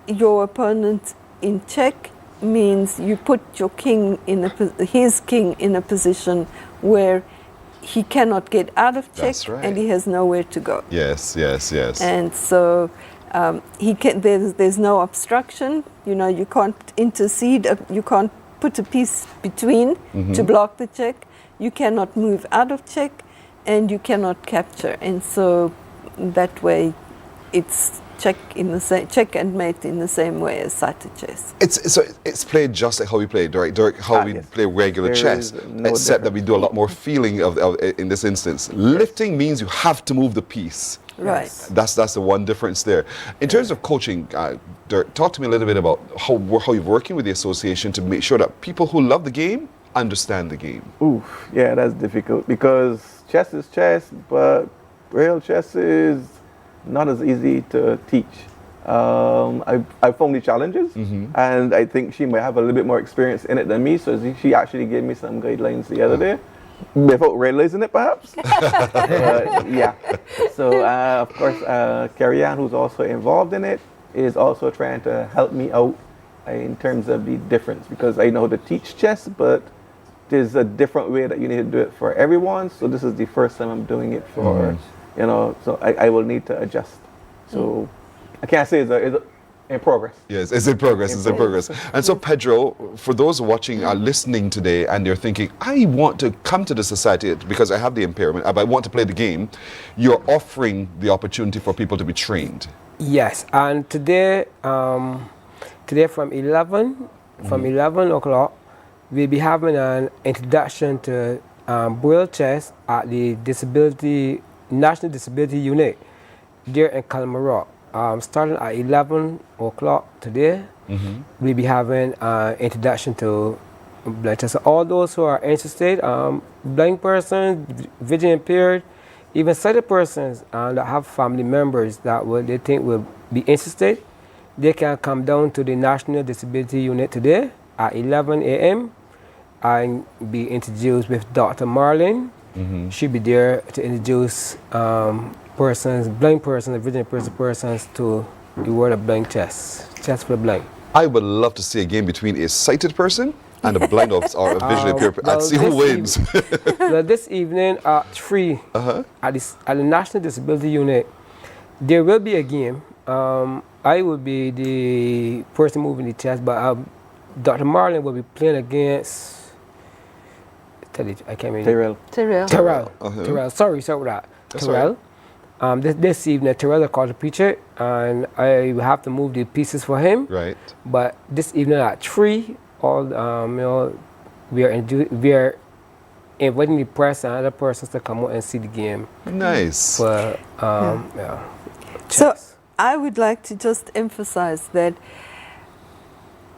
your opponent in check means you put your king his king in a position where he cannot get out of check, That's right. and he has nowhere to go. Yes, yes, yes. And so there's no obstruction. You can't intercede. You can't put a piece between to block the check. You cannot move out of check, and you cannot capture. And so that way, it's check and mate in the same way as sighted chess. It's played just like how we play, right? How we play regular There chess, is no except that we do a lot more feeling of in this instance. Lifting means you have to move the piece. Right. That's the one difference there. In terms of coaching, Dirk, talk to me a little bit about how you're working with the association to make sure that people who love the game understand the game. Oof, yeah, that's difficult because chess is chess, but real chess is not as easy to teach. I found the challenges, and I think she might have a little bit more experience in it than me, so she actually gave me some guidelines the other day, without realizing it perhaps. Yeah. So, of course, Carrie Ann, who's also involved in it, is also trying to help me out in terms of the difference, because I know how to teach chess, but there's a different way that you need to do it for everyone. So this is the first time I'm doing it for, so I will need to adjust. So I can't say it's in progress. Yes, it's in progress. It's in progress. And so, Pedro, for those watching, listening today, and they're thinking, I want to come to the society because I have the impairment, but I want to play the game. You're offering the opportunity for people to be trained. Yes, and today from 11 o'clock, we'll be having an introduction to Braille chess at the National Disability Unit there in Calamarock. Starting at 11 o'clock today, we'll be having an introduction to blind chess. So all those who are interested, blind persons, vision impaired, even sighted persons that have family members that they think will be interested, they can come down to the National Disability Unit today at 11 a.m., I'll be introduced with Dr. Marlin. She'll be there to introduce blind persons, visually impaired persons to the world of blind chess for the blind. I would love to see a game between a sighted person and a blind or a visually impaired person. I'd see who wins. Well, this evening at 3 at the National Disability Unit, there will be a game. I will be the person moving the chess, but Dr. Marlin will be playing against. I can't remember. Terrell. Sorry about that. Terrell. Right. This evening, Terrell will call the pitcher, and I will have to move the pieces for him. Right. But this evening at 3, we are inviting the press and other persons to come out and see the game. Nice. For, So I would like to just emphasize that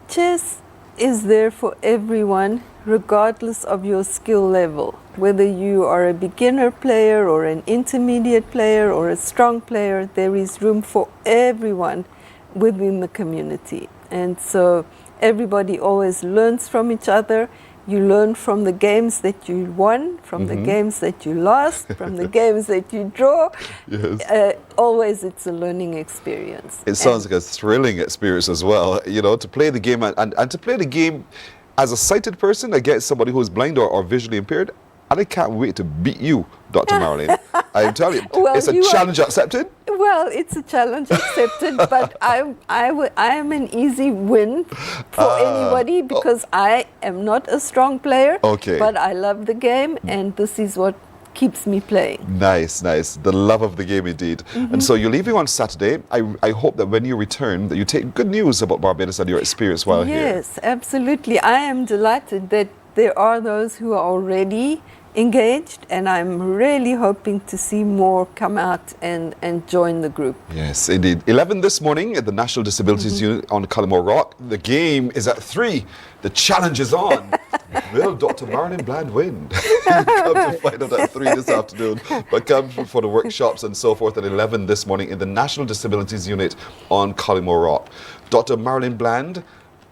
chess is there for everyone, regardless of your skill level. Whether you are a beginner player or an intermediate player or a strong player, there is room for everyone within the community. And so everybody always learns from each other. You learn from the games that you won, from the games that you lost, from the games that you draw. Yes. Always it's a learning experience. It sounds like a thrilling experience as well, to play the game and to play the game as a sighted person against somebody who's blind or visually impaired. And I can't wait to beat you, Dr. Marilyn. I'm telling you, it's a challenge accepted. Well, it's a challenge accepted, but I am an easy win for anybody because I am not a strong player, but I love the game, and this is what keeps me playing. Nice. The love of the game indeed. And so you're leaving on Saturday. I hope that when you return that you take good news about Barbados and your experience while here. Yes, absolutely. I am delighted that there are those who are already engaged, and I'm really hoping to see more come out and join the group. Yes, indeed. 11 this morning at the National Disabilities Unit on Cullimore Rock. The game is at 3. The challenge is on. Will Dr. Marilyn Bland win? Come to find out at 3 this afternoon. But come for the workshops and so forth at 11 this morning in the National Disabilities Unit on Cullimore Rock. Dr. Marilyn Bland,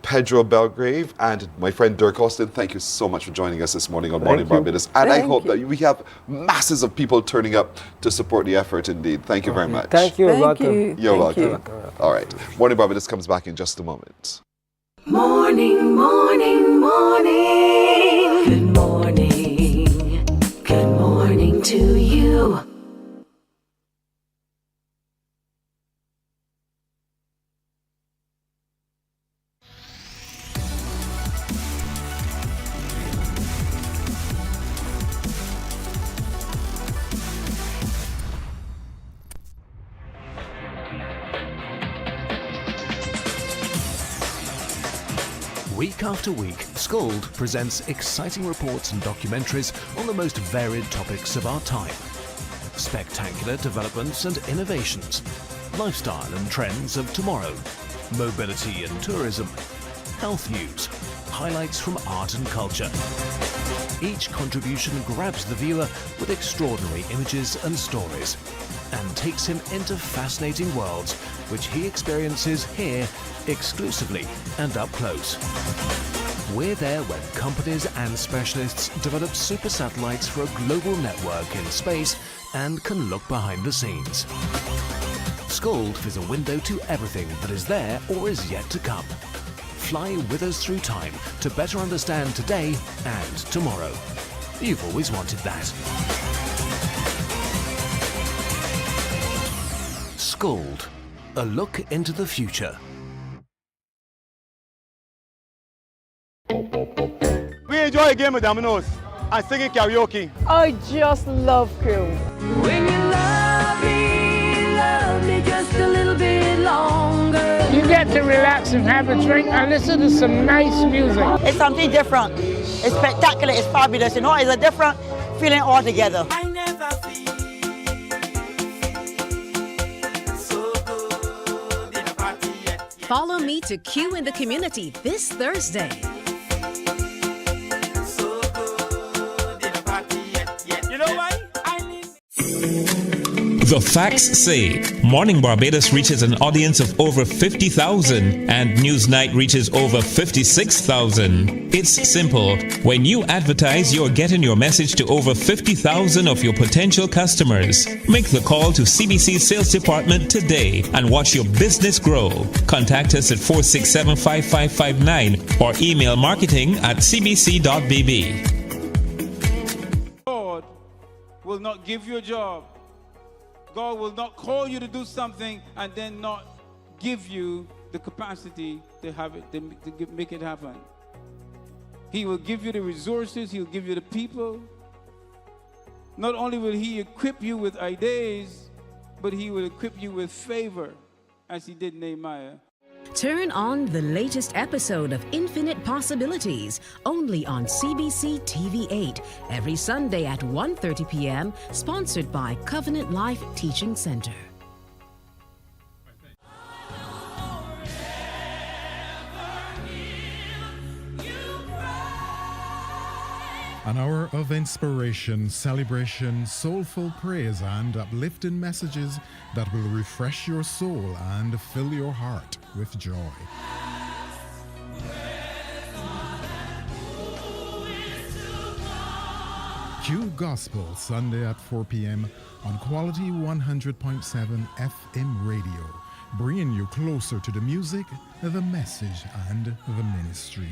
Pedro Belgrave, and my friend Dirk Austin, thank you so much for joining us this morning on Mornin Barbados. And I hope that we have masses of people turning up to support the effort indeed. Thank you very much. Thank you. Welcome. You're welcome. All right. Mornin Barbados comes back in just a moment. Morning, morning, morning. Good morning. Good morning to you. Week after week, Scold presents exciting reports and documentaries on the most varied topics of our time. Spectacular developments and innovations, lifestyle and trends of tomorrow, mobility and tourism, health news, highlights from art and culture. Each contribution grabs the viewer with extraordinary images and stories and takes him into fascinating worlds which he experiences here exclusively and up close. We're there when companies and specialists develop super satellites for a global network in space and can look behind the scenes. Scold is a window to everything that is there or is yet to come. Fly with us through time to better understand today and tomorrow. You've always wanted that. Scold, a look into the future. We enjoy a game with dominoes and singing karaoke. I just love crew. When you love me just a little bit longer. You get to relax and have a drink and listen to some nice music. It's something different. It's spectacular. It's fabulous. It's a different feeling altogether. I never feel so good in a party yet. Follow me to Q in the Community this Thursday. So good in a party yet. You know why? The facts say Morning Barbados reaches an audience of over 50,000 and Newsnight reaches over 56,000. It's simple. When you advertise, you're getting your message to over 50,000 of your potential customers. Make the call to CBC Sales Department today and watch your business grow. Contact us at 467-5559 or email marketing@cbc.bb. God will not give you a job. God will not call you to do something and then not give you the capacity to have it, to make it happen. He will give you the resources, he'll give you the people. Not only will he equip you with ideas, but he will equip you with favor, as he did Nehemiah. Turn on the latest episode of Infinite Possibilities, only on CBC TV8, every Sunday at 1:30 p.m., sponsored by Covenant Life Teaching Center. An hour of inspiration, celebration, soulful praise, and uplifting messages that will refresh your soul and fill your heart with joy. Q Gospel, Sunday at 4 p.m. on Quality 100.7 FM radio, bringing you closer to the music, the message, and the ministry.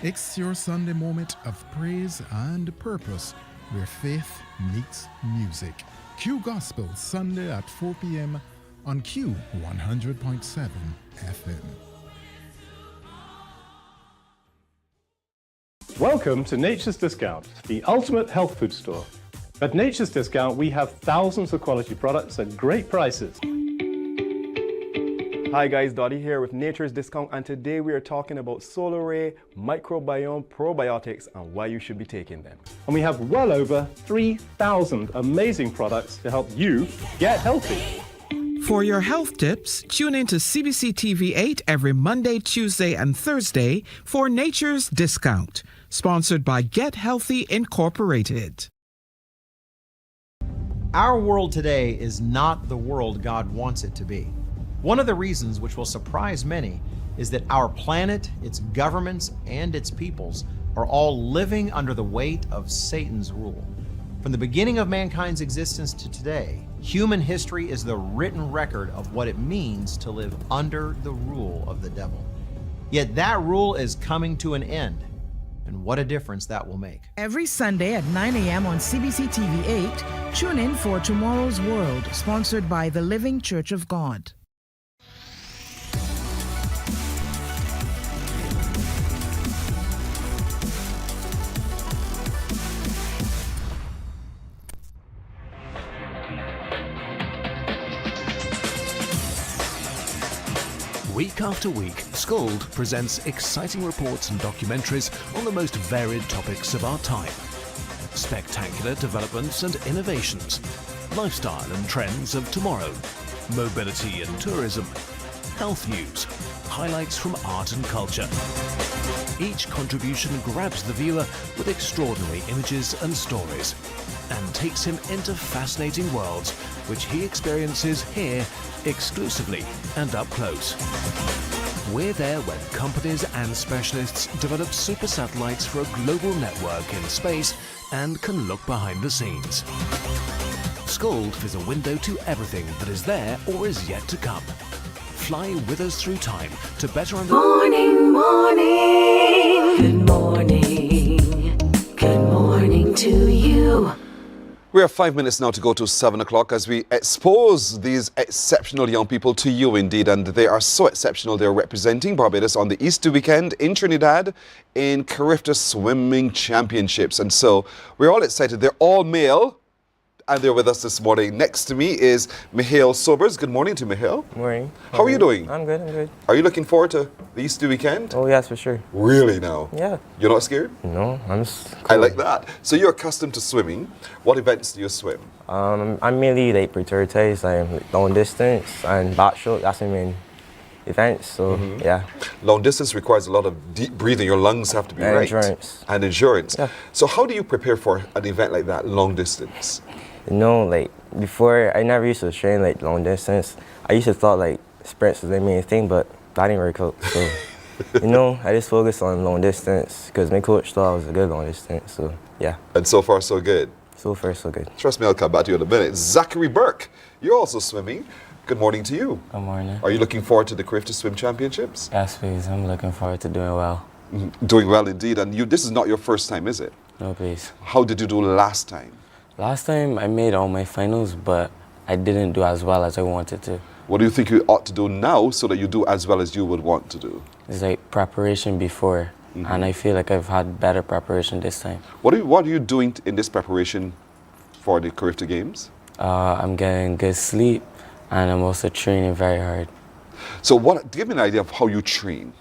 It's your Sunday moment of praise and purpose, where faith meets music. Q Gospel, Sunday at 4 p.m. on Q 100.7 FM. Welcome to Nature's Discount, the ultimate health food store. At Nature's Discount, we have thousands of quality products at great prices. Hi guys, Dottie here with Nature's Discount, and today we are talking about Solar Ray microbiome probiotics and why you should be taking them. And we have well over 3,000 amazing products to help you get healthy. For your health tips, tune in to CBC TV8 every Monday, Tuesday, and Thursday for Nature's Discount, sponsored by Get Healthy Incorporated. Our world today is not the world God wants it to be. One of the reasons which will surprise many is that our planet, its governments, and its peoples are all living under the weight of Satan's rule. From the beginning of mankind's existence to today, human history is the written record of what it means to live under the rule of the devil. Yet that rule is coming to an end, and what a difference that will make. Every Sunday at 9 a.m. on CBC TV8, tune in for Tomorrow's World, sponsored by the Living Church of God. Week after week, Scold presents exciting reports and documentaries on the most varied topics of our time. Spectacular developments and innovations, lifestyle and trends of tomorrow, mobility and tourism, health news, highlights from art and culture. Each contribution grabs the viewer with extraordinary images and stories and takes him into fascinating worlds which he experiences here exclusively and up close. We're there when companies and specialists develop super satellites for a global network in space and can look behind the scenes. Scold is a window to everything that is there or is yet to come. Fly with us through time to better understand. Morning, morning. Good morning. Good morning to you. We have 5 minutes now to go to 7 o'clock as we expose these exceptional young people to you indeed. And they are so exceptional. They're representing Barbados on the Easter weekend in Trinidad in Carifta Swimming Championships. And so we're all excited. They're all male. And they're with us this morning. Next to me is Mihail Sobers. Good morning to Mihail. Morning. How are you doing? I'm good, I'm good. Are you looking forward to the Easter weekend? Oh, yes, for sure. Really now? Yeah. You're not scared? No, I'm just cool. I like that. So you're accustomed to swimming. What events do you swim? I'm mainly like prioritize like long distance and backstroke. That's my main events. So yeah. Long distance requires a lot of deep breathing. Your lungs have to be And right. endurance. And endurance. Yeah. So how do you prepare for an event like that, long distance? You know, like before, I never used to train like long distance. I used to thought like sprints was the main thing, but that didn't work out. So, you know, I just focused on long distance because my coach thought I was a good long distance. So, yeah. And so far, so good? So far, so good. Trust me, I'll come back to you in a minute. Zachary Burke, you're also swimming. Good morning to you. Good morning. Are you looking forward to the Carifta Swim Championships? Yes, please. I'm looking forward to doing well. Doing well indeed. And this is not your first time, is it? No, please. How did you do last time? Last time I made all my finals, but I didn't do as well as I wanted to. What do you think you ought to do now so that you do as well as you would want to do? It's like preparation before, and I feel like I've had better preparation this time. What are you doing in this preparation for the Carifta Games? I'm getting good sleep, and I'm also training very hard. So give me an idea of how you train.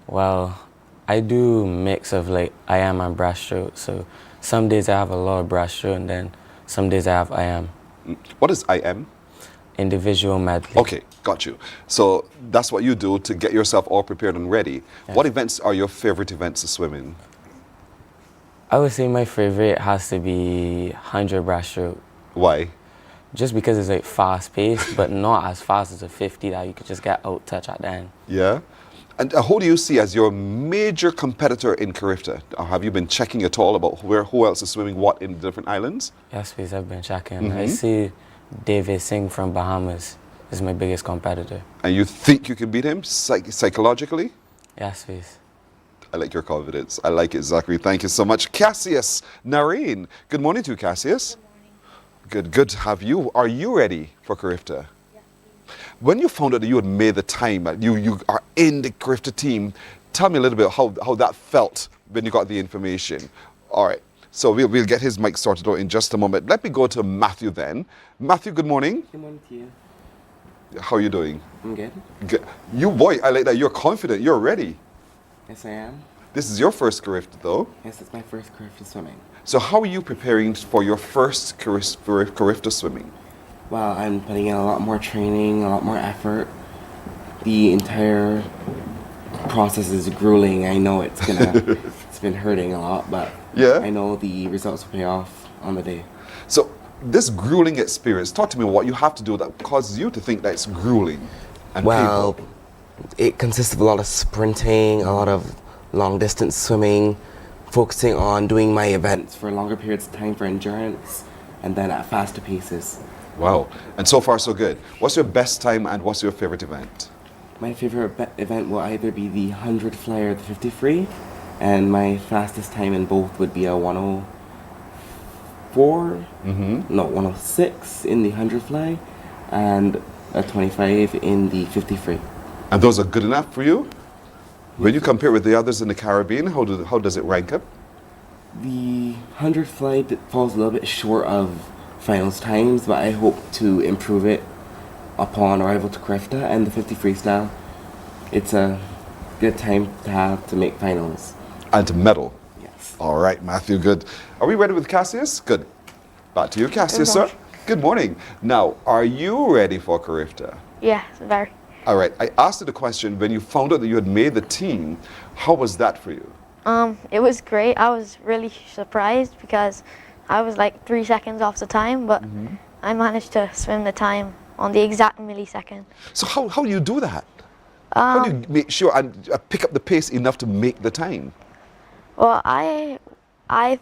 Well, I do mix of like I am and breaststroke. So some days I have a lot of breaststroke, and then some days I have I am. What is I am? Individual medley. Okay, got you. So that's what you do to get yourself all prepared and ready. Yes. What events are your favorite events to swim in? I would say my favorite has to be 100 breaststroke. Why? Just because it's like fast paced, but not as fast as a 50 that you could just get out touch at the end. Yeah. And who do you see as your major competitor in Carifta? Have you been checking at all about who else is swimming what in different islands? Yes, please, I've been checking. I see David Singh from Bahamas is my biggest competitor. And you think you can beat him psychologically? Yes, please. I like your confidence. I like it, Zachary. Thank you so much. Cassius Nareen. Good morning to you, Cassius. Good to have you. Are you ready for Carifta? When you found out that you had made the time, you are in the Carifta team, tell me a little bit how that felt when you got the information. All right, so we'll get his mic sorted out in just a moment. Let me go to Matthew then. Matthew, good morning. Good morning to you. How are you doing? I'm good. Good. You, boy, I like that. You're confident. You're ready. Yes, I am. This is your first Carifta, though. Yes, it's my first Carifta swimming. So how are you preparing for your first Carifta swimming? Well, I'm putting in a lot more training, a lot more effort. The entire process is grueling. I know it's been hurting a lot, but yeah, I know the results will pay off on the day. So this grueling experience, talk to me what you have to do that causes you to think that it's grueling and Well, painful. it consists of a lot of sprinting, a lot of long distance swimming, focusing on doing my events for longer periods of time for endurance, and then at faster paces. Wow. And so far, so good. What's your best time and what's your favorite event? My favorite event will either be the 100 fly or the 50 free, and my fastest time in both would be a 106 in the 100 fly, and a 25 in the 50 free. And those are good enough for you? When you compare with the others in the Caribbean, how does it rank up? The 100 fly falls a little bit short of finals times, but I hope to improve it upon arrival to Carifta. And the 50 freestyle, it's a good time to have to make finals. And to medal? Yes. All right, Matthew, good. Are we ready with Cassius? Good. Back to you, Cassius, sir. Good morning. Now, are you ready for Carifta? Yes, very. All right, I asked you the question, when you found out that you had made the team, how was that for you? It was great. I was really surprised because I was like 3 seconds off the time, but I managed to swim the time on the exact millisecond. So how do you do that? How do you make sure and pick up the pace enough to make the time? Well, I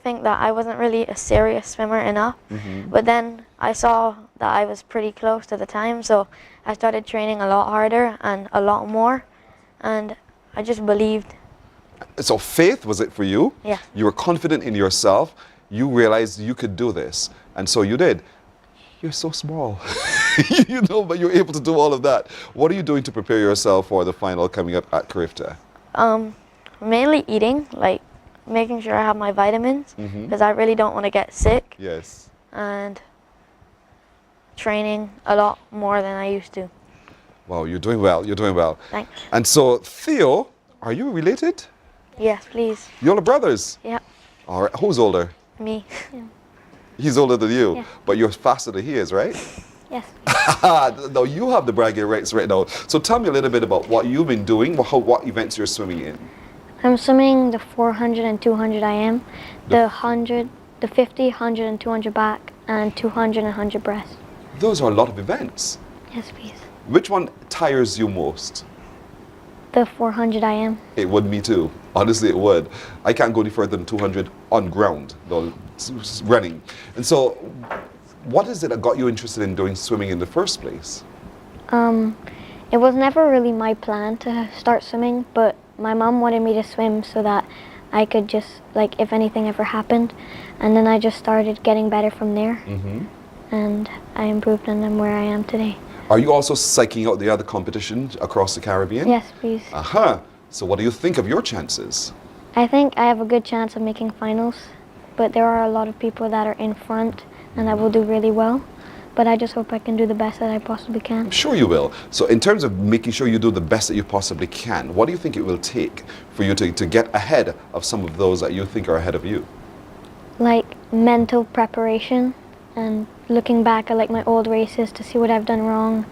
think that I wasn't really a serious swimmer enough, but then I saw that I was pretty close to the time, so I started training a lot harder and a lot more, and I just believed. So faith was it for you? Yeah. You were confident in yourself. You realized you could do this, and so you did. You're so small, you know, but you're able to do all of that. What are you doing to prepare yourself for the final coming up at Carifta? Mainly eating, like making sure I have my vitamins, because I really don't want to get sick. Yes. And training a lot more than I used to. Wow, you're doing well. You're doing well. Thanks. And so, Theo, are you related? Yes, please. You're the brothers? Yeah. All right. Who's older? Me. He's older than you, Yeah. but you're faster than he is, right? Yes. No, you have the bragging rights right now. So tell me a little bit about what you've been doing, what events you're swimming in. I'm swimming the 400 and 200 IM, the 100, the 50, 100 and 200 back, and 200 and 100 breast. Those are a lot of events. Yes, please. Which one tires you most? The 400 IM. It would me too. Honestly, it would. I can't go any further than 200 on ground, though, running. And so, what is it that got you interested in doing swimming in the first place? It was never really my plan to start swimming, but my mom wanted me to swim so that I could just, like, if anything ever happened. And then I just started getting better from there. And I improved and I'm where I am today. Are you also psyching out the other competitions across the Caribbean? Yes, please. Aha. So what do you think of your chances? I think I have a good chance of making finals, but there are a lot of people that are in front and I will do really well. But I just hope I can do the best that I possibly can. I'm sure you will. So in terms of making sure you do the best that you possibly can, what do you think it will take for you to get ahead of some of those that you think are ahead of you? Like mental preparation and looking back at like my old races to see what I've done wrong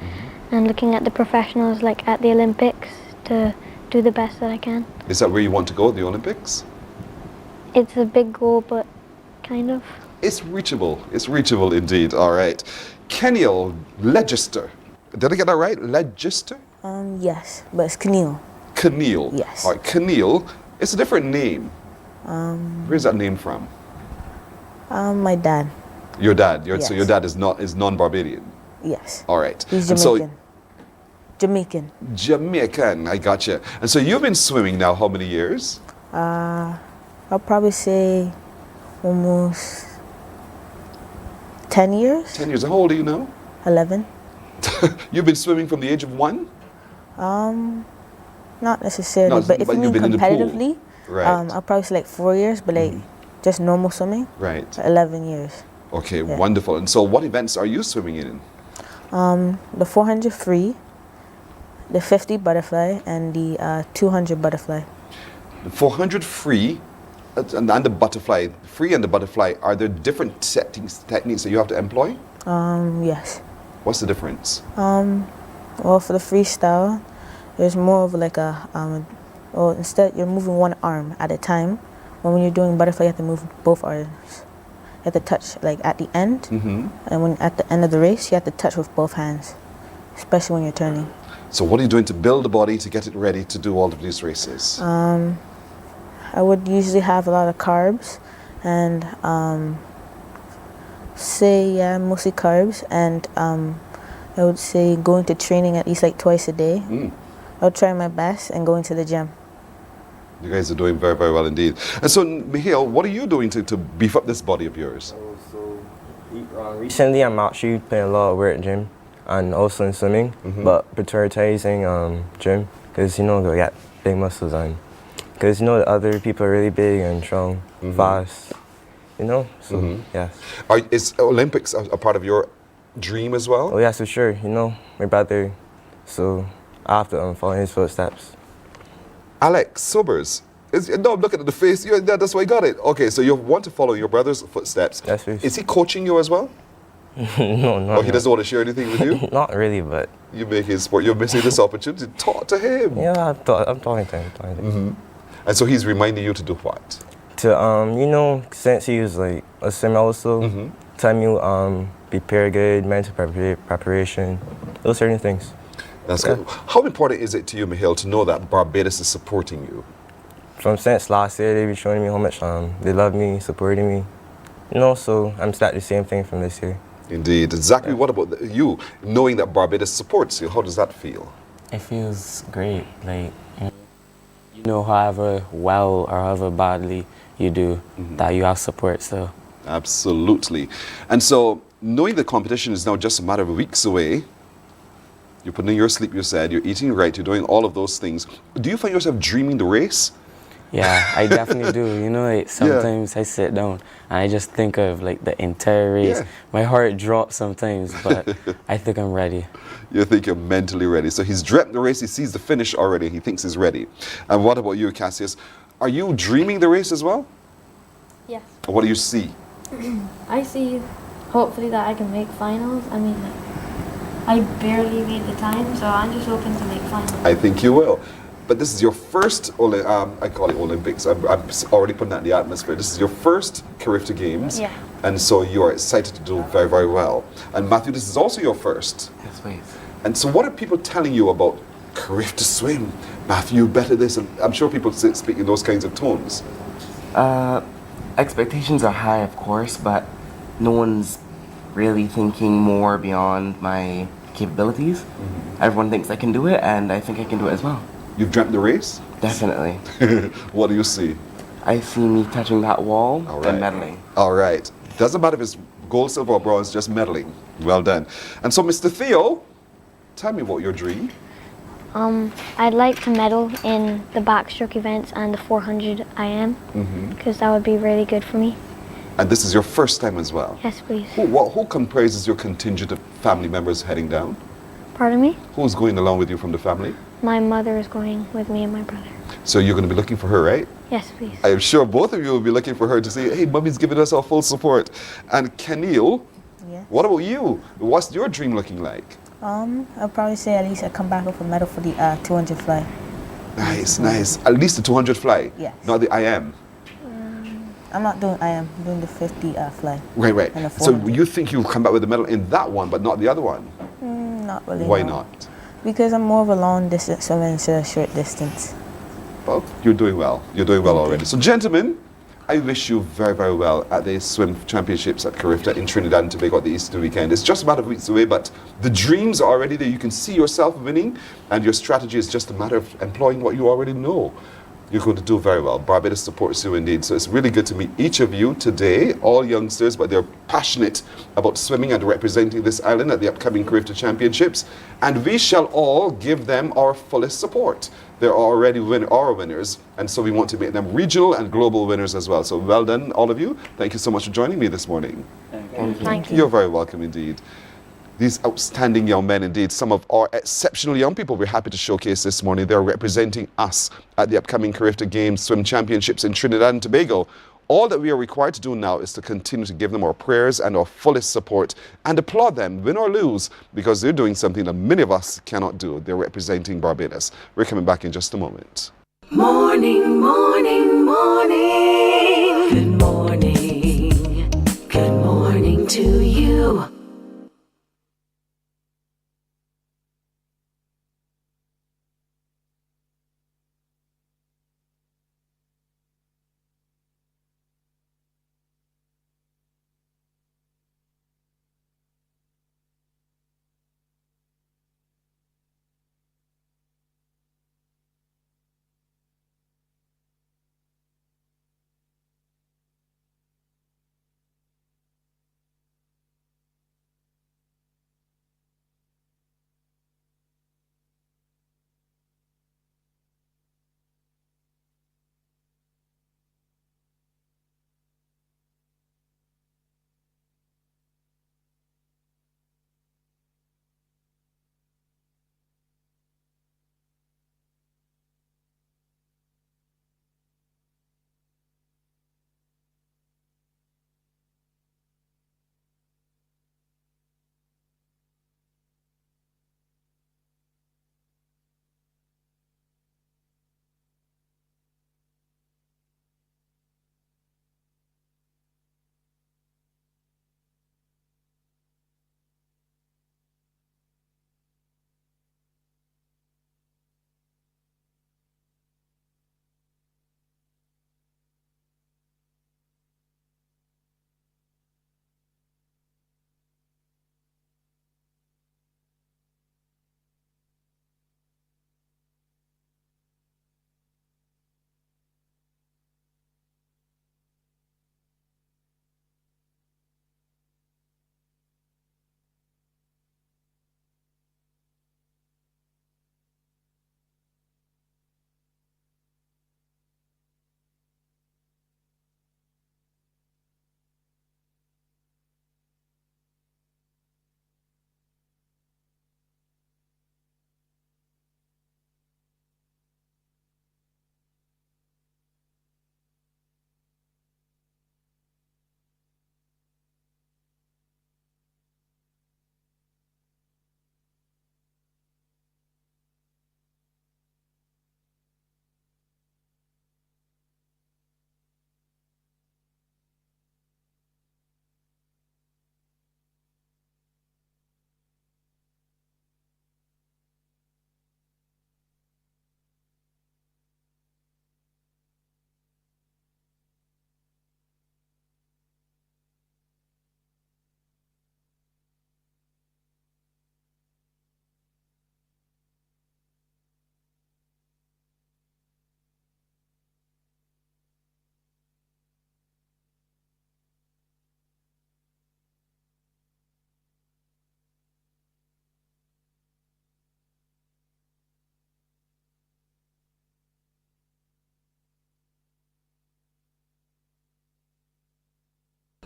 and looking at the professionals like at the Olympics to do the best that I can. Is that where you want to go, the Olympics? It's a big goal, but kind of. It's reachable. It's reachable indeed. All right. Kenil Legister. Did I get that right? Legister? Yes, but it's Kenil. Kenil. Yes. All right, Kenil. It's a different name. Where's that name from? My dad. Your dad. Yes. So your dad is non-Barbadian. Yes. All right. He's And Jamaican. Jamaican. Jamaican. I gotcha. And so you've been swimming now how many years? I'll probably say almost 10 years. 10 years. How old are you now? 11. You've been swimming from the age of 1? Not necessarily, but if you mean you've been in the pool. competitively, Right. I'll probably say like 4 years, but like just normal swimming, Right. 11 years. Okay, wonderful. And so what events are you swimming in? The 400 free, the 50 butterfly, and the 200 butterfly. The 400 free and the butterfly. Free and the butterfly, are there different techniques that you have to employ? Yes. What's the difference? Well, for the freestyle, there's more of like well, instead you're moving one arm at a time. When you're doing butterfly, you have to move both arms. You have to touch like at the end, and when at the end of the race, you have to touch with both hands, especially when you're turning. So what are you doing to build the body to get it ready to do all of these races? I would usually have a lot of carbs, and mostly carbs, and I would say going to training at least like twice a day. I would try my best and going to the gym. You guys are doing very, very well indeed. And so, Mihail, what are you doing to beef up this body of yours? Recently, I'm actually putting a lot of work at gym and also in swimming, but prioritizing gym because, you know, they got big muscles and because, you know, the other people are really big and strong, fast, you know, so, yeah. Is Olympics a part of your dream as well? Oh, yeah, for sure, you know, my brother, so I have to follow his footsteps. Alex Sobers. No, I'm looking at the face. That's why I got it. Okay, so you want to follow your brother's footsteps. Yes, please. Is he coaching you as well? No. Oh, he doesn't want to share anything with you? Not really, but... You make his sport. You're missing this opportunity to talk to him. Yeah, I'm talking to him. And so he's reminding you to do what? To, you know, since he was like a swimmer also, telling me prepare good, mental preparation, those certain things. That's good. How important is it to you, Mihail, to know that Barbados is supporting you? From since last year, they've been showing me how much they love me, supporting me. You know, so I'm starting the same thing from this year. Indeed. Zachary, what about you, knowing that Barbados supports you? How does that feel? It feels great. Like, you know, however well or however badly you do, that you have support still. Absolutely. And so, knowing the competition is now just a matter of weeks away, you're putting in your sleep, you said, you're eating right, you're doing all of those things. Do you find yourself dreaming the race? Yeah, I definitely do. You know, like, sometimes I sit down and I just think of like the entire race. Yeah. My heart drops sometimes, but I think I'm ready. You think you're mentally ready. So he's dreamt the race, he sees the finish already, he thinks he's ready. And what about you, Cassius? Are you dreaming the race as well? Yes. What do you see? I see, hopefully, that I can make finals. I mean, like, I barely made the time, so I'm just hoping to make finals. I think you will. But this is your first, I call it Olympics. I'm already putting that in the atmosphere. This is your first Carifta Games. Yeah. And so you are excited to do very, very well. And Matthew, this is also your first. Yes, please. And so what are people telling you about Carifta swim? Matthew, better this. And I'm sure people speak in those kinds of tones. Expectations are high, of course, but no one's really thinking more beyond my capabilities. Everyone thinks I can do it, and I think I can do it as well. You've dreamt the race? Definitely. What do you see? I see me touching that wall and medaling. All right. Doesn't matter if it's gold, silver, or bronze, just medaling. Well done. And so, Mr. Theo, tell me about your dream. I'd like to medal in the backstroke events and the 400 IM, because that would be really good for me. And this is your first time as well? Yes, please. Who comprises your contingent of family members heading down? Pardon me? Who's going along with you from the family? My mother is going with me and my brother. So you're going to be looking for her, right? Yes, please. I am sure both of you will be looking for her to say, hey, Mummy's giving us our full support. And Kenil, what about you? What's your dream looking like? I'll probably say at least I come back with a medal for the 200 fly. Nice, nice. At least the 200 fly? Yes. Not the IM? I'm not doing IM, I'm doing the 50 fly. Right. And the So 400. you think you'll come back with a medal in that one, but not the other one? Not really. Why no. not? Because I'm more of a long distance swimmer instead of short distance. Well, you're doing well. You're doing well already. So, gentlemen, I wish you very, very well at the swim championships at Carifta in Trinidad and Tobago at the Easter weekend. It's just a matter of weeks away, but the dreams are already there. You can see yourself winning, and your strategy is just a matter of employing what you already know. You're going to do very well. Barbados supports you indeed. So it's really good to meet each of you today, all youngsters, but they're passionate about swimming and representing this island at the upcoming Carifta Championships. And we shall all give them our fullest support. They're already our winners, and so we want to make them regional and global winners as well. So well done, all of you. Thank you so much for joining me this morning. Thank you. You're very welcome indeed. These outstanding young men, indeed, some of our exceptional young people we're happy to showcase this morning. They're representing us at the upcoming Carifta Games Swim Championships in Trinidad and Tobago. All that we are required to do now is to continue to give them our prayers and our fullest support and applaud them, win or lose, because they're doing something that many of us cannot do. They're representing Barbados. We're coming back in just a moment. Morning, morning, morning. Good morning. Good morning to you.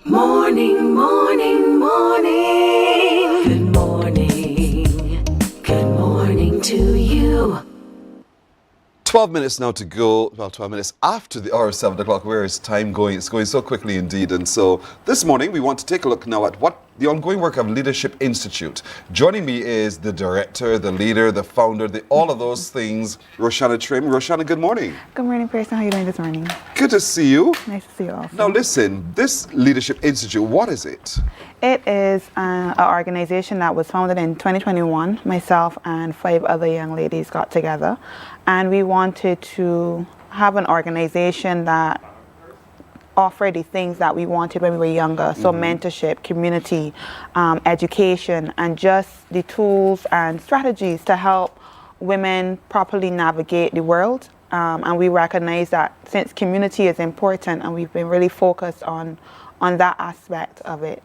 Morning, morning, morning. Good morning. Good morning to you. 12 minutes now to go, well, 12 minutes after the hour of 7 o'clock. Where is time going? It's going so quickly indeed. And so this morning we want to take a look now at what the ongoing work of Leadership Institute. Joining me is the director, the leader, the founder, all of those things, Roshana Trim. Roshana, good morning. Good morning, Pearson. How are you doing this morning? Good to see you. Nice to see you also. Now listen, this Leadership Institute, what is it? It is an organization that was founded in 2021. Myself and 5 other young ladies got together, and we wanted to have an organization that offered the things that we wanted when we were younger. So mentorship, community, education, and just the tools and strategies to help women properly navigate the world. And we recognize that since community is important, and we've been really focused on that aspect of it.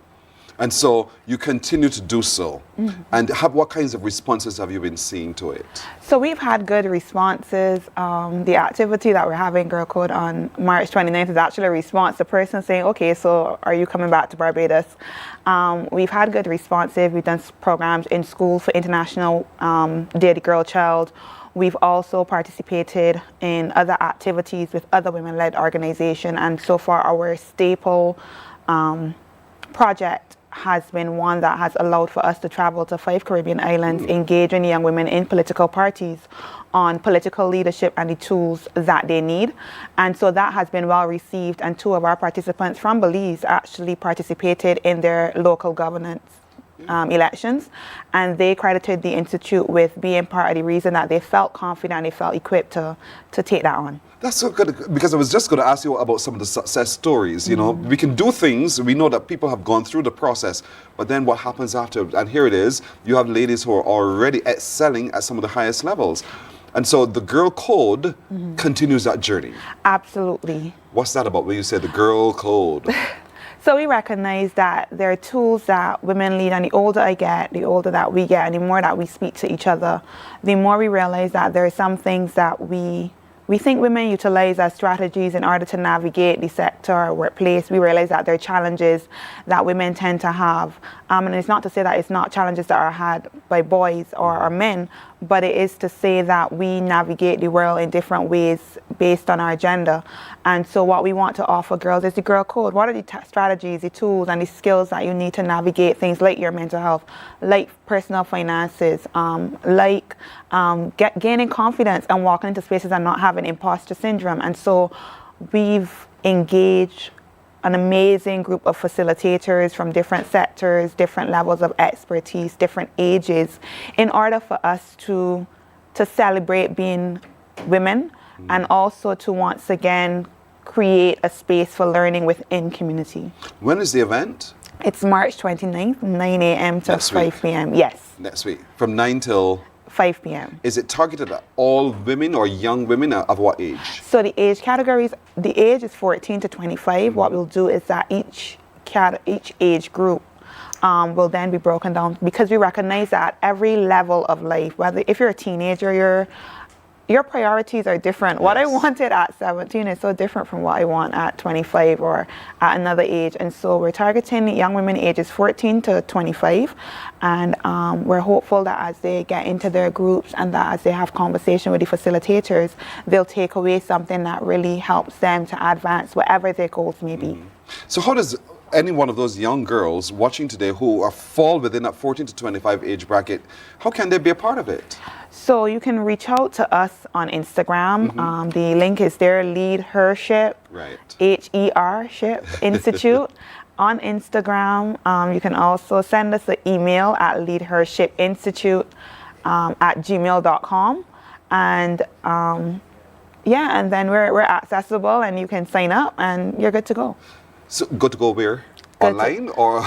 And so you continue to do so. And what kinds of responses have you been seeing to it? So we've had good responses. The activity that we're having, Girl Code, on March 29th is actually a response to a person saying, okay, so are you coming back to Barbados? We've had good responses. We've done programs in school for International Day of the Girl Child. We've also participated in other activities with other women-led organizations, and so far our staple project has been one that has allowed for us to travel to 5 Caribbean islands, engaging young women in political parties on political leadership and the tools that they need. And so that has been well received, and 2 of our participants from Belize actually participated in their local governance elections, and they credited the Institute with being part of the reason that they felt confident and they felt equipped to take that on. That's so good, because I was just going to ask you about some of the success stories. You know, we can do things, we know that people have gone through the process, but then what happens after? And here it is, you have ladies who are already excelling at some of the highest levels. And so the Girl Code continues that journey. Absolutely. What's that about when you say the Girl Code? So we recognize that there are tools that women lead, and the older I get, the older that we get, and the more that we speak to each other, the more we realize that there are some things that we think women utilize as strategies in order to navigate the sector or workplace. We realize that there are challenges that women tend to have. And it's not to say that it's not challenges that are had by boys or men, but it is to say that we navigate the world in different ways based on our gender. And so what we want to offer girls is the Girl Code. What are the strategies, the tools, and the skills that you need to navigate things like your mental health, like personal finances, like gaining confidence and walking into spaces and not having imposter syndrome. And so we've engaged an amazing group of facilitators from different sectors, different levels of expertise, different ages, in order for us to celebrate being women, and also to once again create a space for learning within community. When is the event? It's March 29th, 9 a.m. to 5 p.m. Yes. Next week, from 9 till 5 p.m. Is it targeted at all women or young women of what age? So the age categories, the age is 14 to 25. What we'll do is that each age group will then be broken down, because we recognize that every level of life, whether if you're a teenager, your priorities are different. What I wanted at 17 is so different from what I want at 25 or at another age. And so we're targeting young women ages 14 to 25. And we're hopeful that as they get into their groups and that as they have conversation with the facilitators, they'll take away something that really helps them to advance whatever their goals may be. So how does any one of those young girls watching today who fall within that 14 to 25 age bracket, how can they be a part of it? So you can reach out to us on Instagram. The link is there, Lead Her Ship, H-E-R Ship Institute. On Instagram, you can also send us an email at leadhershipinstitute at gmail.com. And yeah, and then we're accessible, and you can sign up and you're good to go. So good to go where? Online or?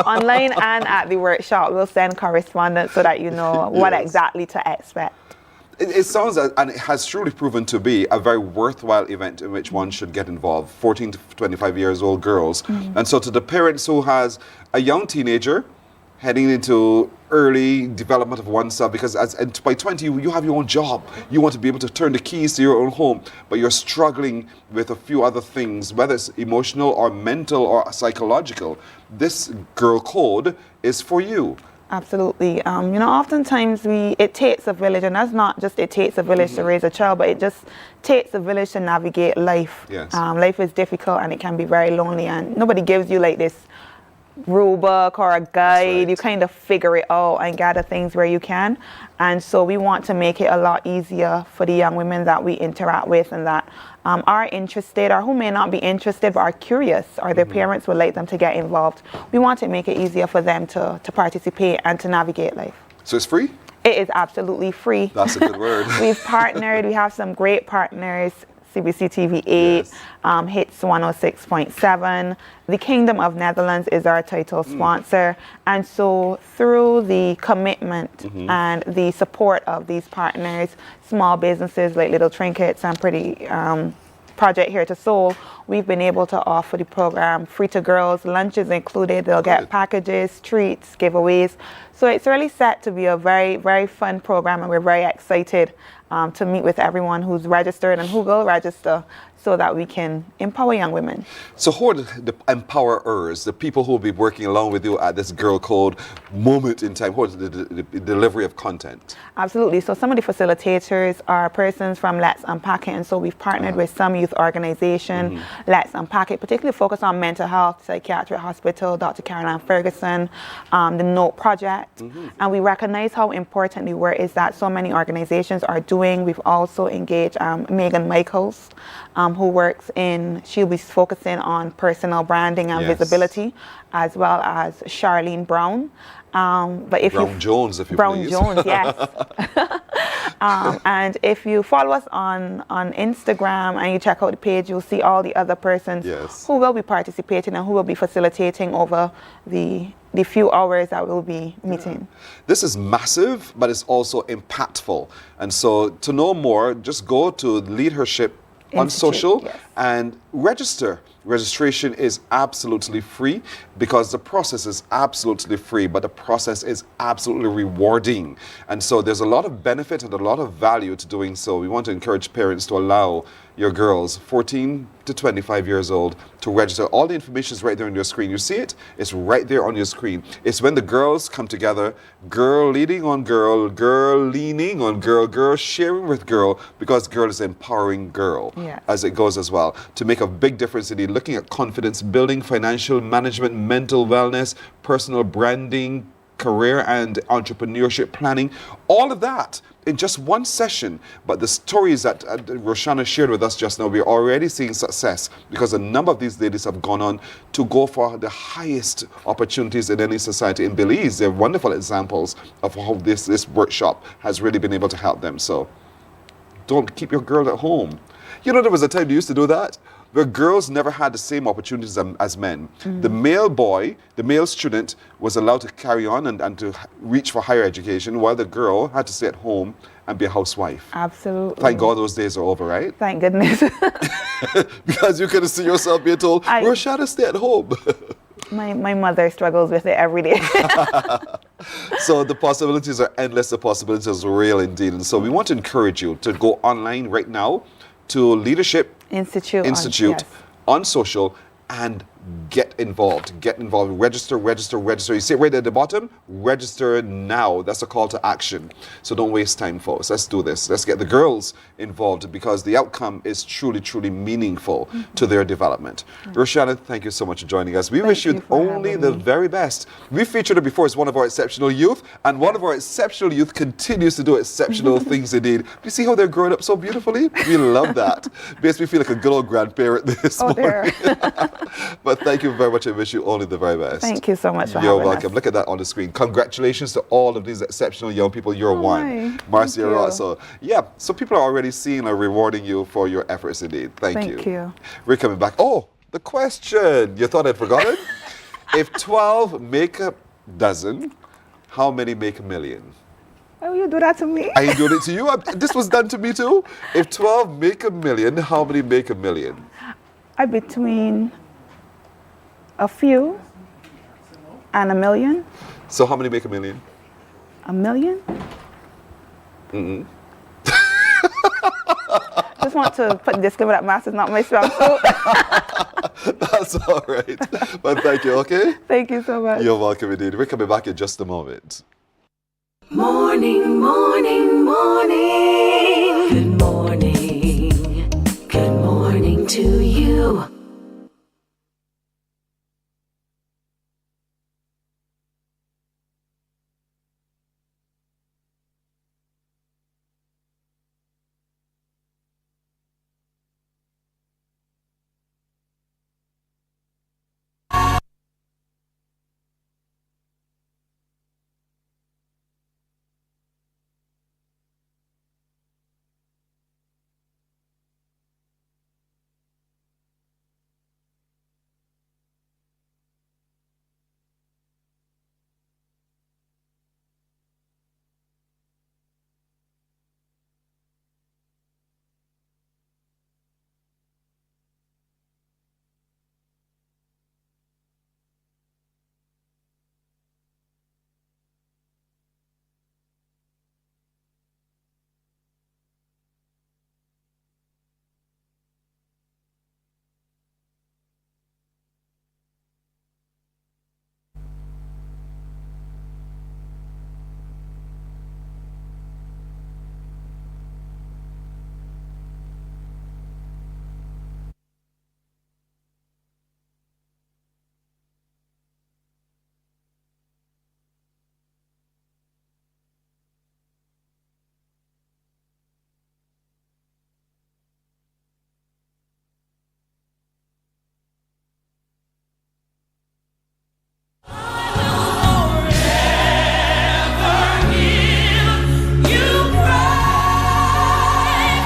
Online and at the workshop. We'll send correspondence so that you know what exactly to expect. It sounds, and it has truly proven to be a very worthwhile event in which one should get involved, 14 to 25 years old girls. And so to the parents who has a young teenager heading into early development of oneself, because and by 20 you have your own job. You want to be able to turn the keys to your own home, but you're struggling with a few other things, whether it's emotional or mental or psychological. This Girl Code is for you. Absolutely. You know, oftentimes it takes a village, and that's not just it takes a village to raise a child, but it just takes a village to navigate life. Yes. Life is difficult and it can be very lonely, and nobody gives you like this rule book or a guide. You kind of figure it out and gather things where you can. And so we want to make it a lot easier for the young women that we interact with and that are interested, or who may not be interested but are curious, or their parents would like them to get involved. We want to make it easier for them to participate and to navigate life. So it's free? It is absolutely free. That's a good word. We've partnered. We have some great partners. CBC TV 8, Hits 106.7. The Kingdom of Netherlands is our title sponsor. And so through the commitment and the support of these partners, small businesses like Little Trinkets and Pretty Project Here to Soul, we've been able to offer the program free to girls, lunches included. They'll get packages, treats, giveaways. So it's really set to be a very, very fun program, and we're very excited to meet with everyone who's registered and who will register, so that we can empower young women. So who are the empowerers, the people who will be working along with you at this Girl Code moment in time? Who is the delivery of content? Absolutely. So some of the facilitators are persons from Let's Unpack It, and so we've partnered with some youth organization, Let's Unpack It, particularly focused on mental health, Psychiatric Hospital, Dr. Caroline Ferguson, the NOTE Project. And we recognize how important the work is that so many organizations are doing. We've also engaged Megan Michaels, who works she'll be focusing on personal branding and visibility, as well as Charlene Brown. But if Brown Jones, if you Brown please. Jones, yes. And if you follow us on Instagram and you check out the page, you'll see all the other persons who will be participating and who will be facilitating over the few hours that we'll be meeting. This is massive, but it's also impactful. And so to know more, just go to Leadership on social and register. Registration is absolutely free because the process is absolutely free, but the process is absolutely rewarding. And so there's a lot of benefit and a lot of value to doing so. We want to encourage parents to allow your girls 14 to 25 years old to register. All the information is right there on your screen. You see it? It's right there on your screen. It's when the girls come together, girl leading on girl, girl leaning on girl, girl sharing with girl, because girl is empowering girl as it goes as well, to make a big difference in looking at confidence building, financial management, mental wellness, personal branding, career and entrepreneurship planning, all of that in just one session. But the stories that Roshana shared with us just now, we're already seeing success because a number of these ladies have gone on to go for the highest opportunities in any society. In Belize, they're wonderful examples of how this workshop has really been able to help them. So don't keep your girl at home. You know, there was a time they used to do that, where girls never had the same opportunities as men. The male boy, the male student, was allowed to carry on and to reach for higher education, while the girl had to stay at home and be a housewife. Absolutely. Thank God those days are over, right? Thank goodness. Because you could see yourself being told, Roshana, stay at home. My mother struggles with it every day. So the possibilities are endless, the possibilities are real indeed. And so we want to encourage you to go online right now to Leadership Institute on social and get involved. Register. You see it right at the bottom? Register now. That's a call to action. So don't waste time, folks. Let's do this. Let's get the girls involved, because the outcome is truly, truly meaningful to their development. Roshana, thank you so much for joining us. We wish you only the very best. We featured her before as one of our exceptional youth, and one of our exceptional youth continues to do exceptional things indeed. Do you see how they're growing up so beautifully? We love that. Makes me feel like a good old grandparent this morning. But thank you very much. I wish you only the very best. Thank you so much for You're having welcome. us. Look at that on the screen. Congratulations to all of these exceptional young people. You're one. Marcia Ross. So, so people are already seeing and rewarding you for your efforts indeed. Thank you. We're coming back. Oh, the question. You thought I'd forgotten? If 12 make a dozen, how many make a million? Oh, you do that to me? I ain't doing it to you. This was done to me too. If 12 make a million, how many make a million? Between a few and a million. So how many make $1 million? $1 million? Mm-mm. I just want to put a disclaimer that math is not my strong suit. That's all right. But thank you, okay? Thank you so much. You're welcome indeed. We're coming back in just a moment. Morning, morning, morning. Good morning. Good morning to you.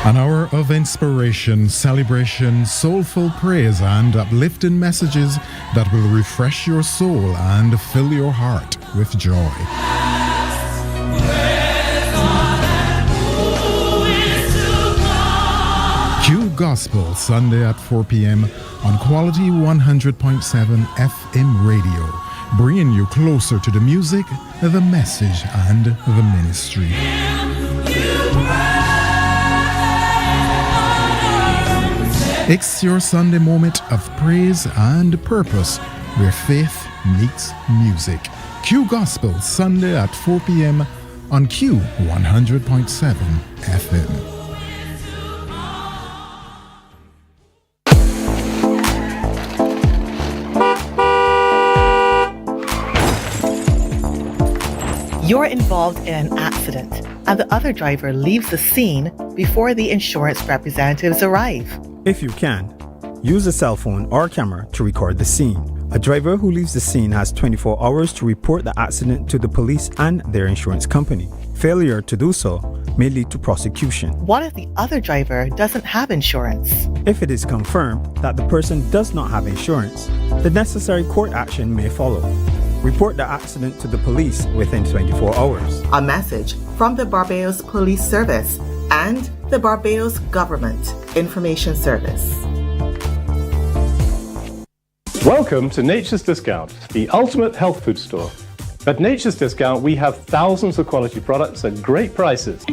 An hour of inspiration, celebration, soulful praise, and uplifting messages that will refresh your soul and fill your heart with joy. Q Gospel, Sunday at 4 p.m. on Quality 100.7 FM radio, bringing you closer to the music, the message, and the ministry. It's your Sunday moment of praise and purpose where faith meets music. Q Gospel, Sunday at 4 p.m. on Q 100.7 FM. You're involved in an accident and the other driver leaves the scene before the insurance representatives arrive. If you can, use a cell phone or camera to record the scene. A driver who leaves the scene has 24 hours to report the accident to the police and their insurance company. Failure to do so may lead to prosecution. What if the other driver doesn't have insurance? If it is confirmed that the person does not have insurance, the necessary court action may follow. Report the accident to the police within 24 hours. A message from the Barbados Police Service and the Barbados Government Information Service. Welcome to Nature's Discount, the ultimate health food store. At Nature's Discount, we have thousands of quality products at great prices.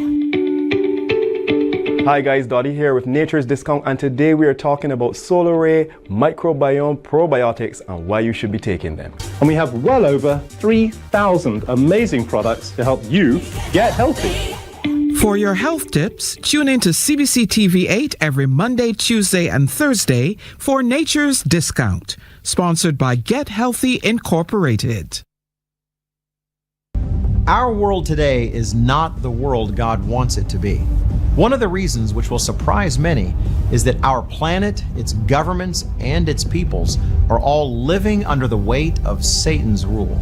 Hi guys, Dottie here with Nature's Discount, and today we are talking about Solar Ray Microbiome Probiotics and why you should be taking them. And we have well over 3,000 amazing products to help you get healthy. For your health tips, tune in to CBC TV 8 every Monday, Tuesday, and Thursday for Nature's Discount, sponsored by Get Healthy Incorporated. Our world today is not the world God wants it to be. One of the reasons which will surprise many is that our planet, its governments, and its peoples are all living under the weight of Satan's rule.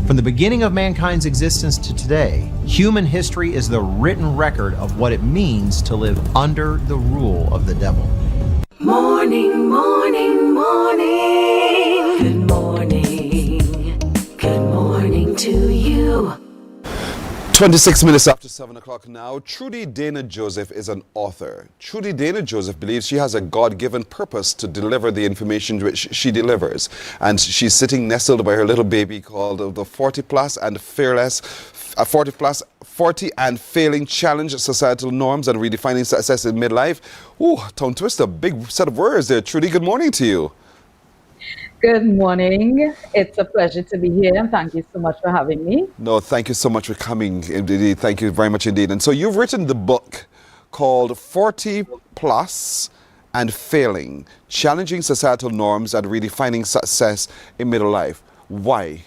From the beginning of mankind's existence to today, human history is the written record of what it means to live under the rule of the devil. Morning, morning, morning. Good morning. Good morning to you. 26 minutes after 7 o'clock now. Trudy Dana Joseph is an author. Trudy Dana Joseph believes she has a God-given purpose to deliver the information which she delivers. And she's sitting nestled by her little baby called the 40 Plus and Fearless, 40 and Failing Challenge Societal Norms and Redefining Success in Midlife. Ooh, tongue twister, big set of words there. Trudy, good morning to you. Good morning. It's a pleasure to be here, and thank you so much for having me. No, thank you so much for coming. Indeed, thank you very much indeed. And so you've written the book called 40 Plus and Failing, Challenging Societal Norms and Redefining Success in Middle Life. Why?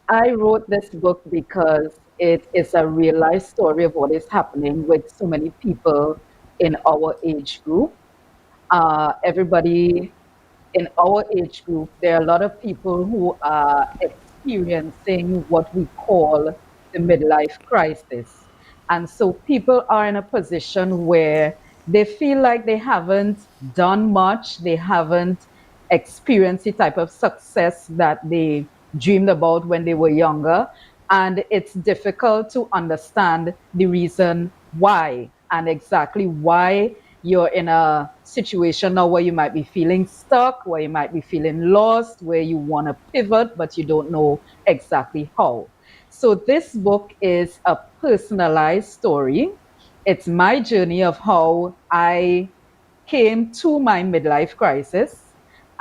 I wrote this book because it is a real life story of what is happening with so many people in our age group. Everybody in our age group, there are a lot of people who are experiencing what we call the midlife crisis. And so people are in a position where they feel like they haven't done much, they haven't experienced the type of success that they dreamed about when they were younger. And it's difficult to understand the reason why and exactly why you're in a situation now where you might be feeling stuck, where you might be feeling lost, where you want to pivot, but you don't know exactly how. So this book is a personalized story. It's my journey of how I came to my midlife crisis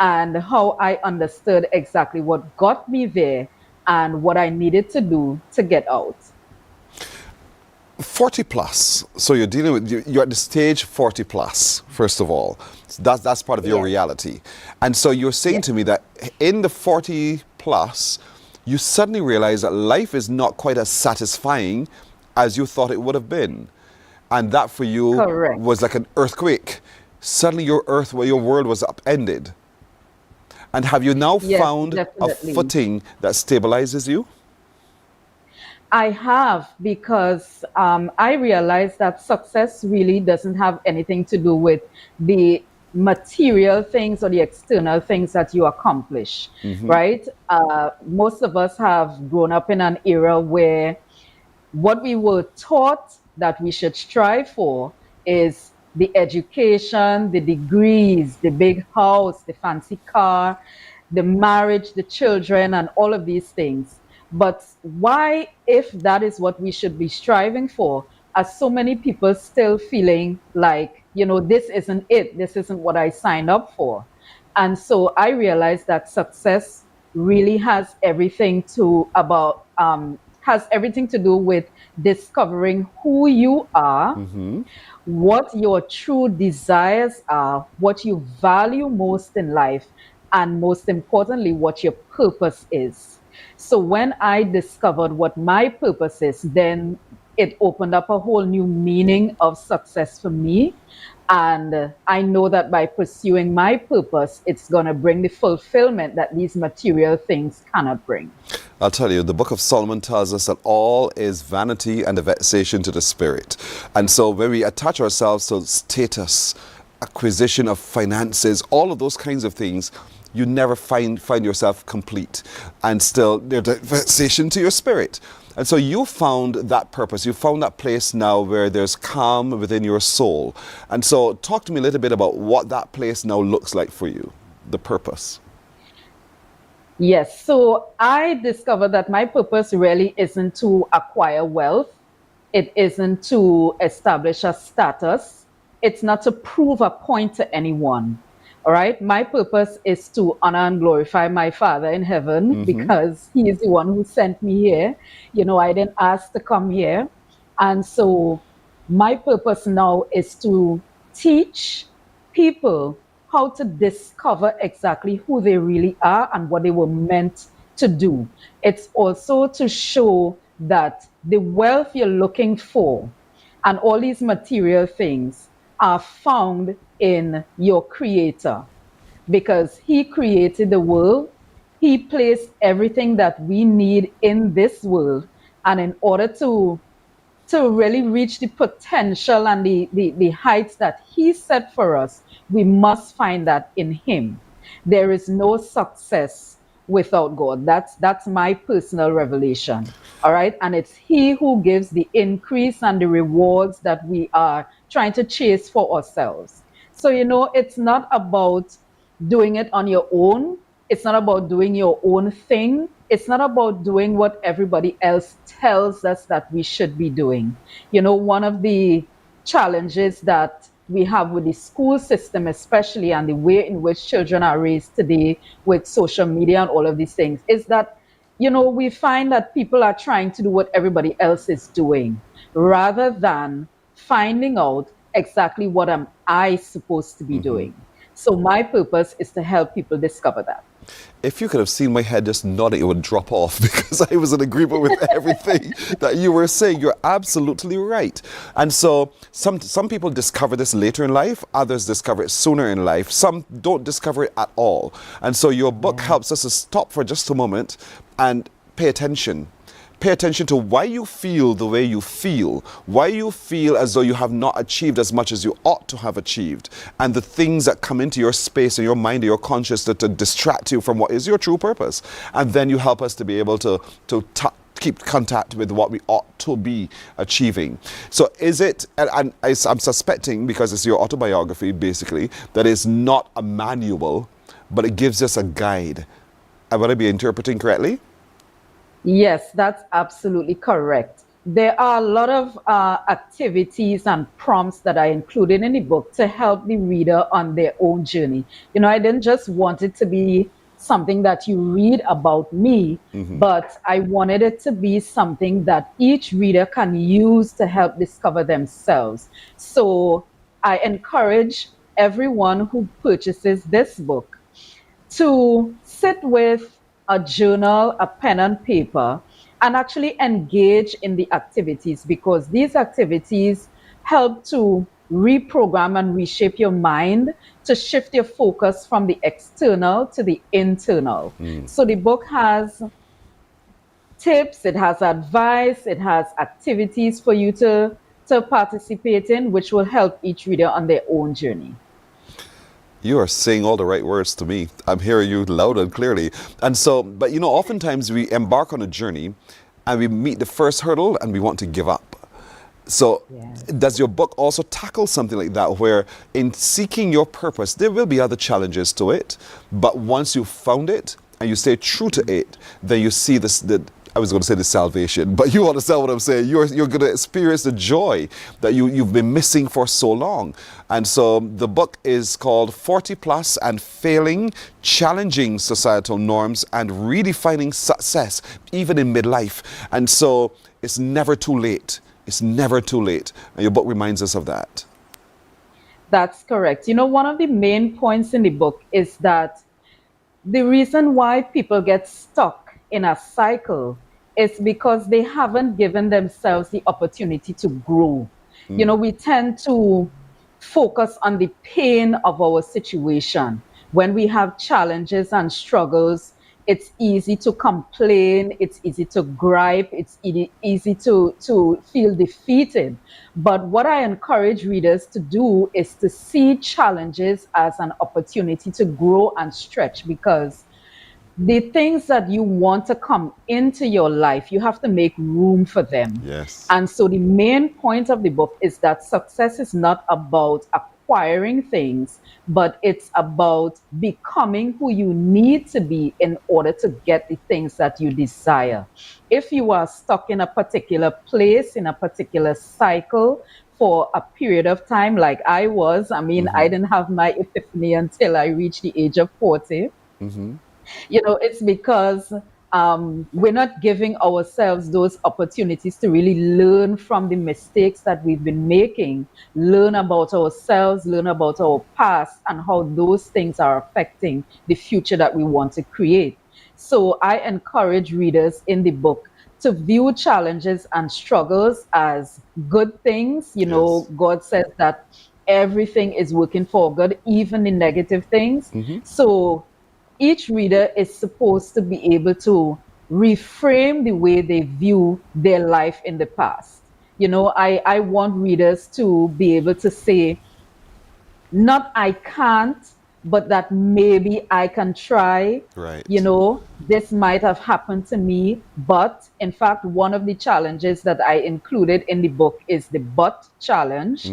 and how I understood exactly what got me there and what I needed to do to get out. 40 plus. So you're dealing with, you're at the stage 40 plus, first of all. So that's part of your reality. And so you're saying to me that in the 40 plus, you suddenly realize that life is not quite as satisfying as you thought it would have been. And that for you was like an earthquake. Suddenly your world was upended. And have you now found a footing that stabilizes you? I have, because I realized that success really doesn't have anything to do with the material things or the external things that you accomplish, right? Most of us have grown up in an era where what we were taught that we should strive for is the education, the degrees, the big house, the fancy car, the marriage, the children, and all of these things. But why, if that is what we should be striving for, are so many people still feeling like, this isn't it, this isn't what I signed up for? And so I realized that success really has everything to do with discovering who you are, what your true desires are, what you value most in life, and most importantly, what your purpose is. So when I discovered what my purpose is, then it opened up a whole new meaning of success for me. And I know that by pursuing my purpose, it's going to bring the fulfillment that these material things cannot bring. I'll tell you, the book of Solomon tells us that all is vanity and a vexation to the spirit. And so when we attach ourselves to status, acquisition of finances, all of those kinds of things, you never find yourself complete. And still, there's a vexation to your spirit. And so you found that purpose. You found that place now where there's calm within your soul. And so talk to me a little bit about what that place now looks like for you, the purpose. Yes, so I discovered that my purpose really isn't to acquire wealth. It isn't to establish a status. It's not to prove a point to anyone. All right, my purpose is to honor and glorify my Father in heaven because He is the one who sent me here. I didn't ask to come here. And so my purpose now is to teach people how to discover exactly who they really are and what they were meant to do. It's also to show that the wealth you're looking for and all these material things are found in your Creator, because He created the world. He placed everything that we need in this world, and in order to really reach the potential and the heights that He set for us, we must find that in Him. There is no success without God. That's my personal revelation. All right. And it's He who gives the increase and the rewards that we are trying to chase for ourselves. So, it's not about doing it on your own. It's not about doing your own thing. It's not about doing what everybody else tells us that we should be doing. One of the challenges that we have with the school system, especially, and the way in which children are raised today with social media and all of these things, is that, we find that people are trying to do what everybody else is doing rather than finding out exactly what am I supposed to be doing. So my purpose is to help people discover that. If you could have seen my head just nodding, it would drop off because I was in agreement with everything that you were saying. You're absolutely right. And so some people discover this later in life, others discover it sooner in life, some don't discover it at all. And so your book helps us to stop for just a moment and pay attention. Pay attention to why you feel the way you feel, why you feel as though you have not achieved as much as you ought to have achieved, and the things that come into your space and your mind and your consciousness to distract you from what is your true purpose. And then you help us to be able to keep contact with what we ought to be achieving. So is it, and I'm suspecting, because it's your autobiography basically, that is not a manual, but it gives us a guide. Would I be interpreting correctly? Yes, that's absolutely correct. There are a lot of activities and prompts that are included in the book to help the reader on their own journey. I didn't just want it to be something that you read about me, but I wanted it to be something that each reader can use to help discover themselves. So I encourage everyone who purchases this book to sit with a journal, a pen and paper, and actually engage in the activities, because these activities help to reprogram and reshape your mind to shift your focus from the external to the internal. So the book has tips, it has advice, it has activities for you to participate in, which will help each reader on their own journey. You are saying all the right words to me. I'm hearing you loud and clearly. And so, but oftentimes we embark on a journey and we meet the first hurdle and we want to give up. So does your book also tackle something like that, where in seeking your purpose, there will be other challenges to it, but once you've found it and you stay true to it, then you see I was going to say the salvation, but you understand what I'm saying. You're going to experience the joy that you've been missing for so long. And so the book is called 40 Plus and Failing, Challenging Societal Norms and Redefining Success, even in midlife. And so it's never too late. It's never too late. And your book reminds us of that. That's correct. One of the main points in the book is that the reason why people get stuck in a cycle is because they haven't given themselves the opportunity to grow. We tend to focus on the pain of our situation. When we have challenges and struggles, it's easy to complain, it's easy to gripe, it's easy to feel defeated. But what I encourage readers to do is to see challenges as an opportunity to grow and stretch, because the things that you want to come into your life, you have to make room for them. Yes. And so the main point of the book is that success is not about acquiring things, but it's about becoming who you need to be in order to get the things that you desire. If you are stuck in a particular place, in a particular cycle for a period of time, like I was, I didn't have my epiphany until I reached the age of 40. It's because we're not giving ourselves those opportunities to really learn from the mistakes that we've been making, learn about ourselves, learn about our past, and how those things are affecting the future that we want to create. So I encourage readers in the book to view challenges and struggles as good things. God says that everything is working for good, even the negative things. So each reader is supposed to be able to reframe the way they view their life in the past. I want readers to be able to say, not I can't, but that maybe I can try. Right. You know, this might have happened to me, but in fact, one of the challenges that I included in the book is the but challenge,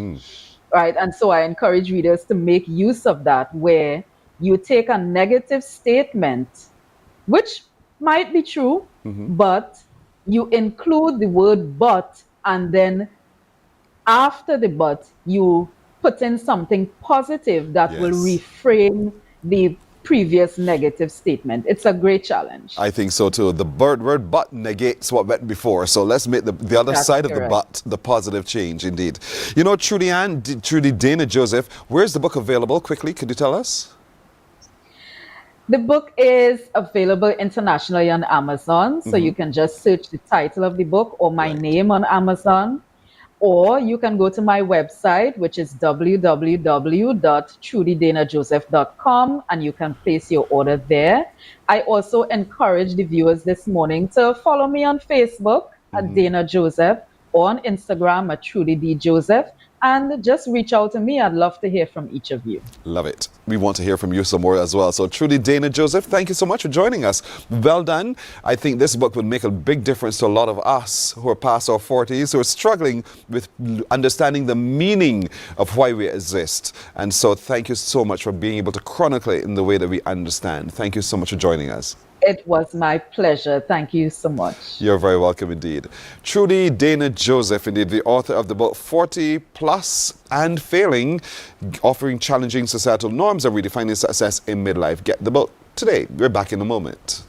right? And so I encourage readers to make use of that, where you take a negative statement, which might be true, but you include the word but, and then after the but, you put in something positive that will Yes. reframe the previous negative statement. It's a great challenge. I think so too. The word but negates what went before. So let's make the other That's side of the correct. but the positive change, indeed. You know, Trudy Dana Joseph, where's the book available? Quickly, could you tell us? The book is available internationally on Amazon, so you can just search the title of the book or my name on Amazon. Or you can go to my website, which is www.trudydanajoseph.com, and you can place your order there. I also encourage the viewers this morning to follow me on Facebook at Dana Joseph, or on Instagram at Trudy D. Joseph, and just reach out to me. I'd love to hear from each of you. Love it. We want to hear from you some more as well. So Trudy Dana Joseph, thank you so much for joining us. Well done. I think this book would make a big difference to a lot of us who are past our 40s, who are struggling with understanding the meaning of why we exist. And so thank you so much for being able to chronicle it in the way that we understand. Thank you so much for joining us. It was my pleasure. Thank you so much. You're very welcome indeed. Trudy Dana Joseph, indeed, the author of the book 40 Plus and Failing, offering challenging societal norms and redefining success in midlife. Get the book today. We're back in a moment.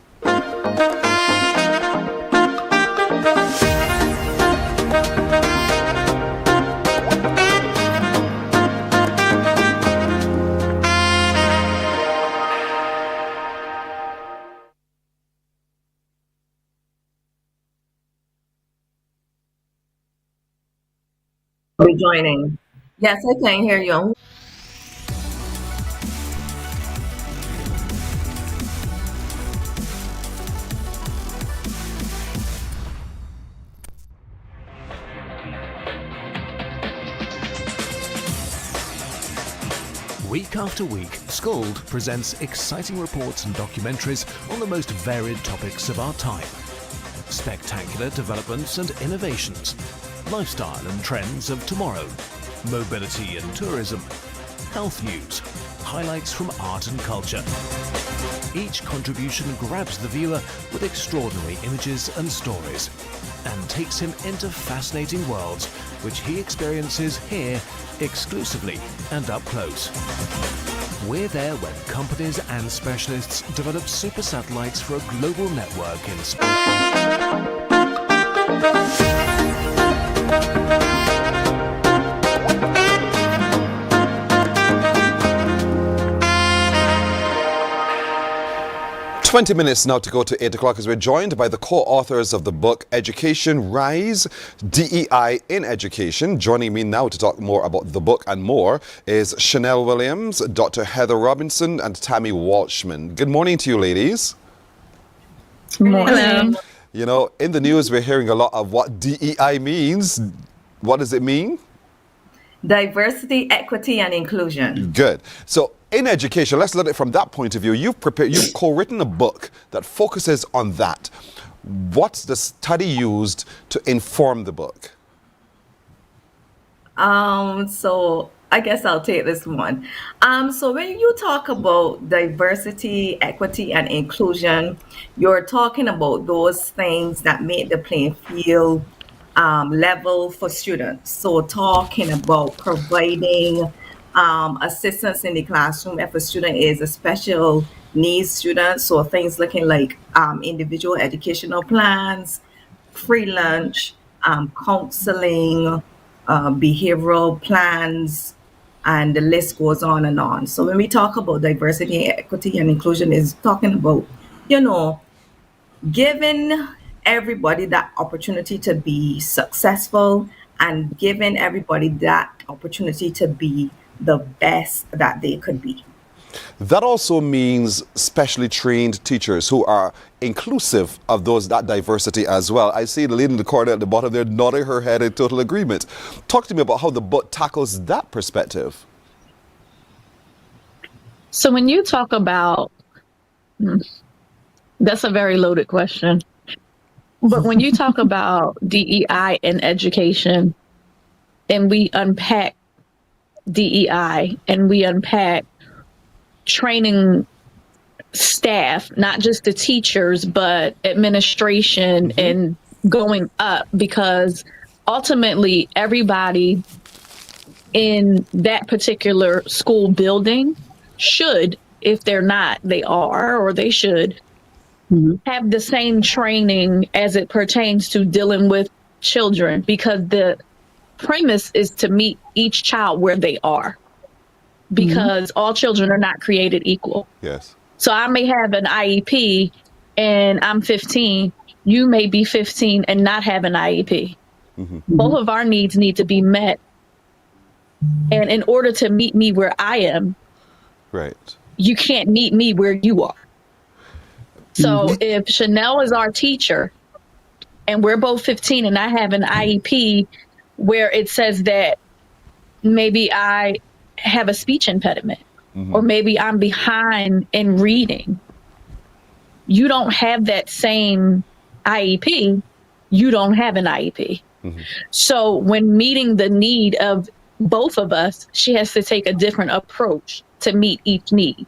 Rejoining. Yes, I can hear you. Week after week, Scold presents exciting reports and documentaries on the most varied topics of our time. Spectacular developments and innovations, lifestyle and trends of tomorrow, mobility and tourism, health news, highlights from art and culture. Each contribution grabs the viewer with extraordinary images and stories and takes him into fascinating worlds which he experiences here exclusively and up close. We're there when companies and specialists develop super satellites for a global network in space. 20 minutes now to go to 8 o'clock as we're joined by the co-authors of the book Education Rise, DEI in Education. Joining me now to talk more about the book and more is Chanel Williams, Dr. Heather Robinson and Tammy Walshman. Good morning to you ladies. Good morning. Hello. You know, in the news we're hearing a lot of what DEI means. What does it mean? Diversity, equity, and inclusion. Good. So in education, let's look at it from that point of view. You've co-written a book that focuses on that. What's the study used to inform the book? So I guess I'll take this one. So when you talk about diversity, equity, and inclusion, you're talking about those things that make the playing field level for students. So talking about providing assistance in the classroom if a student is a special needs student. So things looking like individual educational plans, free lunch, counseling, behavioral plans, and the list goes on and on. So when we talk about diversity, equity, and inclusion, is talking about, you know, giving everybody that opportunity to be successful and giving everybody that opportunity to be the best that they could be. That also means specially trained teachers who are inclusive of that diversity as well. I see the lady in the corner at the bottom there nodding her head in total agreement. Talk to me about how the book tackles that perspective. So when you talk about, that's a very loaded question. But when you talk about DEI in education, and we unpack DEI and we unpack training staff, not just the teachers, but administration and going up, because ultimately everybody in that particular school building should, if they're not, they are, or they should have the same training as it pertains to dealing with children, because the premise is to meet each child where they are, because all children are not created equal. Yes. So I may have an IEP and I'm 15. You may be 15 and not have an IEP. Both of our needs need to be met. And in order to meet me where I am, right, you can't meet me where you are. So if Chanel is our teacher and we're both 15 and I have an IEP where it says that maybe I have a speech impediment, or maybe I'm behind in reading, you don't have that same IEP, you don't have an IEP. So when meeting the need of both of us, she has to take a different approach to meet each need,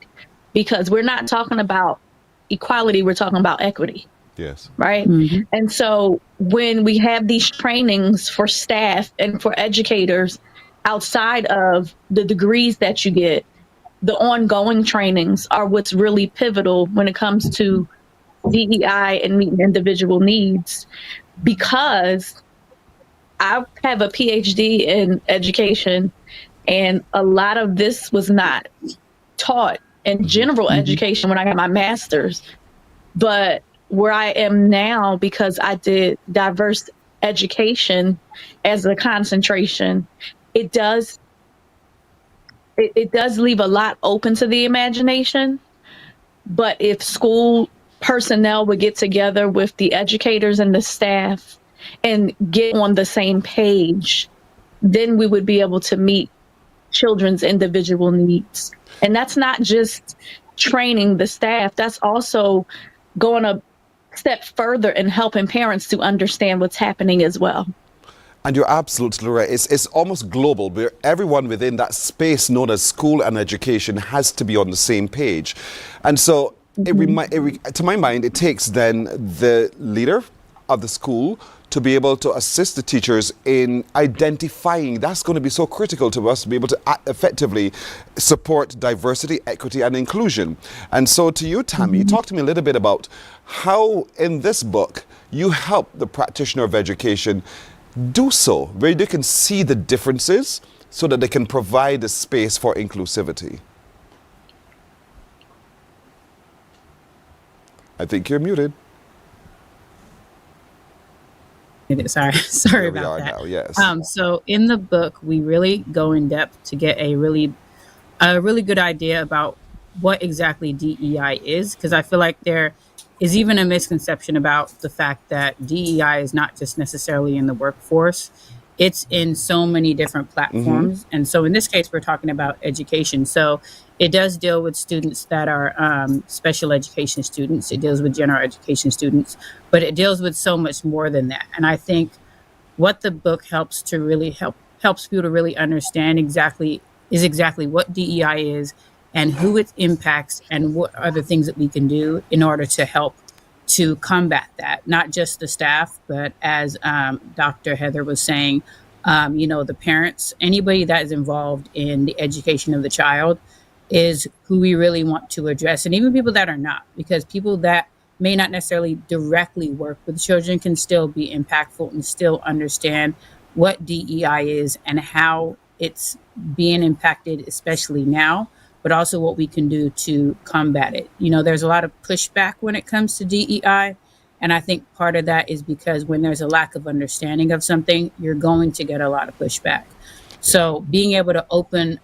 because we're not talking about equality, we're talking about equity. Yes. Right. And so when we have these trainings for staff and for educators outside of the degrees that you get, the ongoing trainings are what's really pivotal when it comes to DEI and meeting individual needs, because I have a PhD in education and a lot of this was not taught in general education when I got my master's. But where I am now, because I did diverse education as a concentration, it does leave a lot open to the imagination. But if school personnel would get together with the educators and the staff and get on the same page, then we would be able to meet children's individual needs. And that's not just training the staff, that's also going a step further and helping parents to understand what's happening as well. And you're absolutely right. It's almost global, where everyone within that space known as school and education has to be on the same page. And so, to my mind, it takes then the leader of the school to be able to assist the teachers in identifying. That's going to be so critical to us to be able to effectively support diversity, equity, and inclusion. And so to you, Tammy, talk to me a little bit about how in this book you help the practitioner of education do so, where they can see the differences so that they can provide a space for inclusivity. I think you're muted. Sorry about that. Now, yes. So in the book, we really go in depth to get a really good idea about what exactly DEI is, because I feel like there is even a misconception about the fact that DEI is not just necessarily in the workforce. It's in so many different platforms. And so in this case, we're talking about education. So it does deal with students that are special education students. It deals with general education students, but it deals with so much more than that. And I think what the book helps people to really understand exactly what DEI is and who it impacts and what are the things that we can do in order to help to combat that. Not just the staff, but as Dr. Heather was saying, the parents, anybody that is involved in the education of the child is who we really want to address. And even people that are not, because people that may not necessarily directly work with children can still be impactful and still understand what DEI is and how it's being impacted, especially now, but also what we can do to combat it. There's a lot of pushback when it comes to DEI. And I think part of that is because when there's a lack of understanding of something, you're going to get a lot of pushback. So being able to open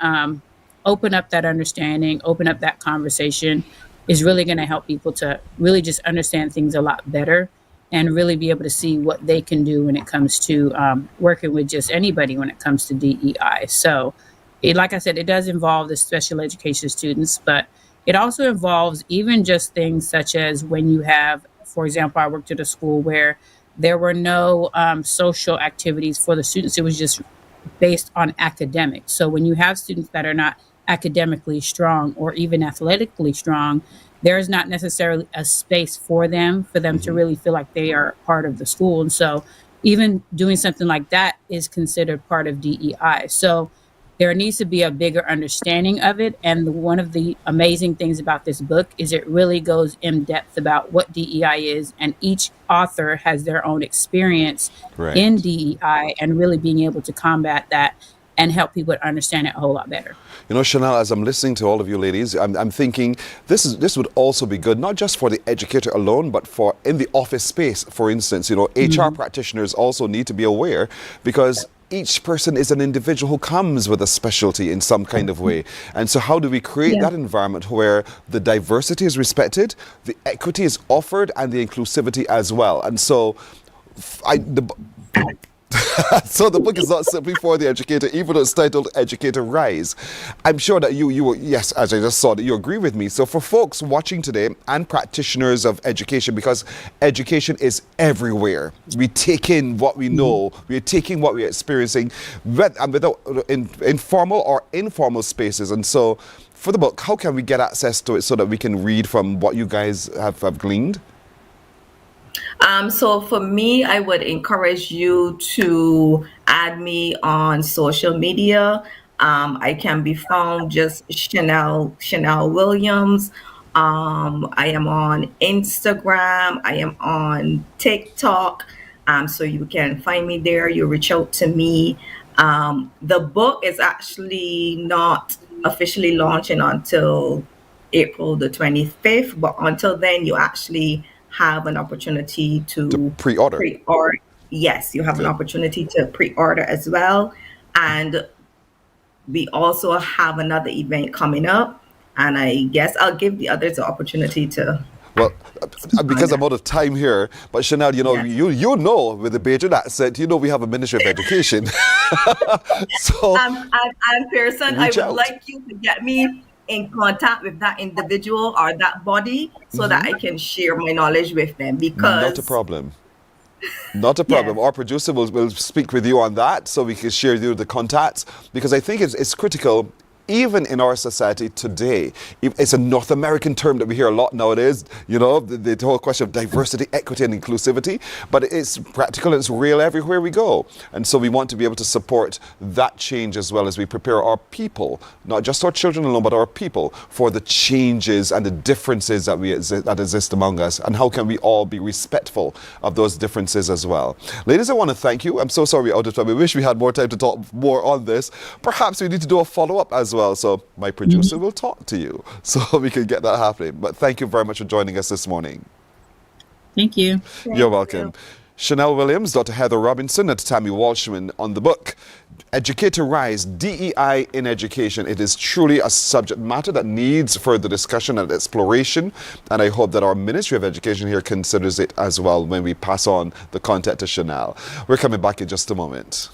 up that understanding, open up that conversation is really going to help people to really just understand things a lot better and really be able to see what they can do when it comes to working with just anybody when it comes to DEI. So like I said, it does involve the special education students, but it also involves even just things such as when you have, for example, I worked at a school where there were no social activities for the students. It was just based on academics. So when you have students that are not academically strong or even athletically strong, there is not necessarily a space for them to really feel like they are part of the school. And so even doing something like that is considered part of DEI. So there needs to be a bigger understanding of it. And one of the amazing things about this book is it really goes in depth about what DEI is. And each author has their own experience Right. in DEI and really being able to combat that and help people understand it a whole lot better. You know, Chanel, as I'm listening to all of you ladies, I'm thinking this would also be good, not just for the educator alone, but for in the office space, for instance. You know, HR practitioners also need to be aware, because each person is an individual who comes with a specialty in some kind of way. And so how do we create that environment where the diversity is respected, the equity is offered, and the inclusivity as well? And so so the book is not simply for the educator, even though it's titled Educator Rise. I'm sure that you yes, as I just saw, that you agree with me. So for folks watching today and practitioners of education, because education is everywhere. We take in what we know, we're taking what we're experiencing, in formal or informal spaces. And so for the book, how can we get access to it so that we can read from what you guys have gleaned? So for me, I would encourage you to add me on social media. I can be found just Chanel Williams. I am on Instagram. I am on TikTok. So you can find me there. You reach out to me. The book is actually not officially launching until April the 25th, but until then, you actually have an opportunity to pre-order. Yes, you have an opportunity to pre-order as well. And we also have another event coming up, and I guess I'll give the others the opportunity to. Well, because I'm out of time here, but Chanel, you know, you know, with the Bajan accent, you know, we have a Ministry of Education. So, and Pearson, I would out. like you to get me in contact with that individual or that body so that I can share my knowledge with them, because not a problem. Not a problem. Our producer will speak with you on that so we can share you the contacts, because I think it's critical. Even in our society today, it's a North American term that we hear a lot nowadays, you know, the whole question of diversity, equity, and inclusivity, but it's practical and it's real everywhere we go. And so we want to be able to support that change as well as we prepare our people, not just our children alone, but our people, for the changes and the differences that exist among us, and how can we all be respectful of those differences as well. Ladies, I want to thank you. I'm so sorry we're out of time. I wish we had more time to talk more on this. Perhaps we need to do a follow-up as well. So my producer will talk to you so we can get that happening. But thank you very much for joining us this morning. Thank you. You're welcome. Chanel Williams, Dr. Heather Robinson, and Tammy Walshman on the book, Educator Rise, DEI in Education. It is truly a subject matter that needs further discussion and exploration, and I hope that our Ministry of Education here considers it as well when we pass on the content to Chanel. We're coming back in just a moment.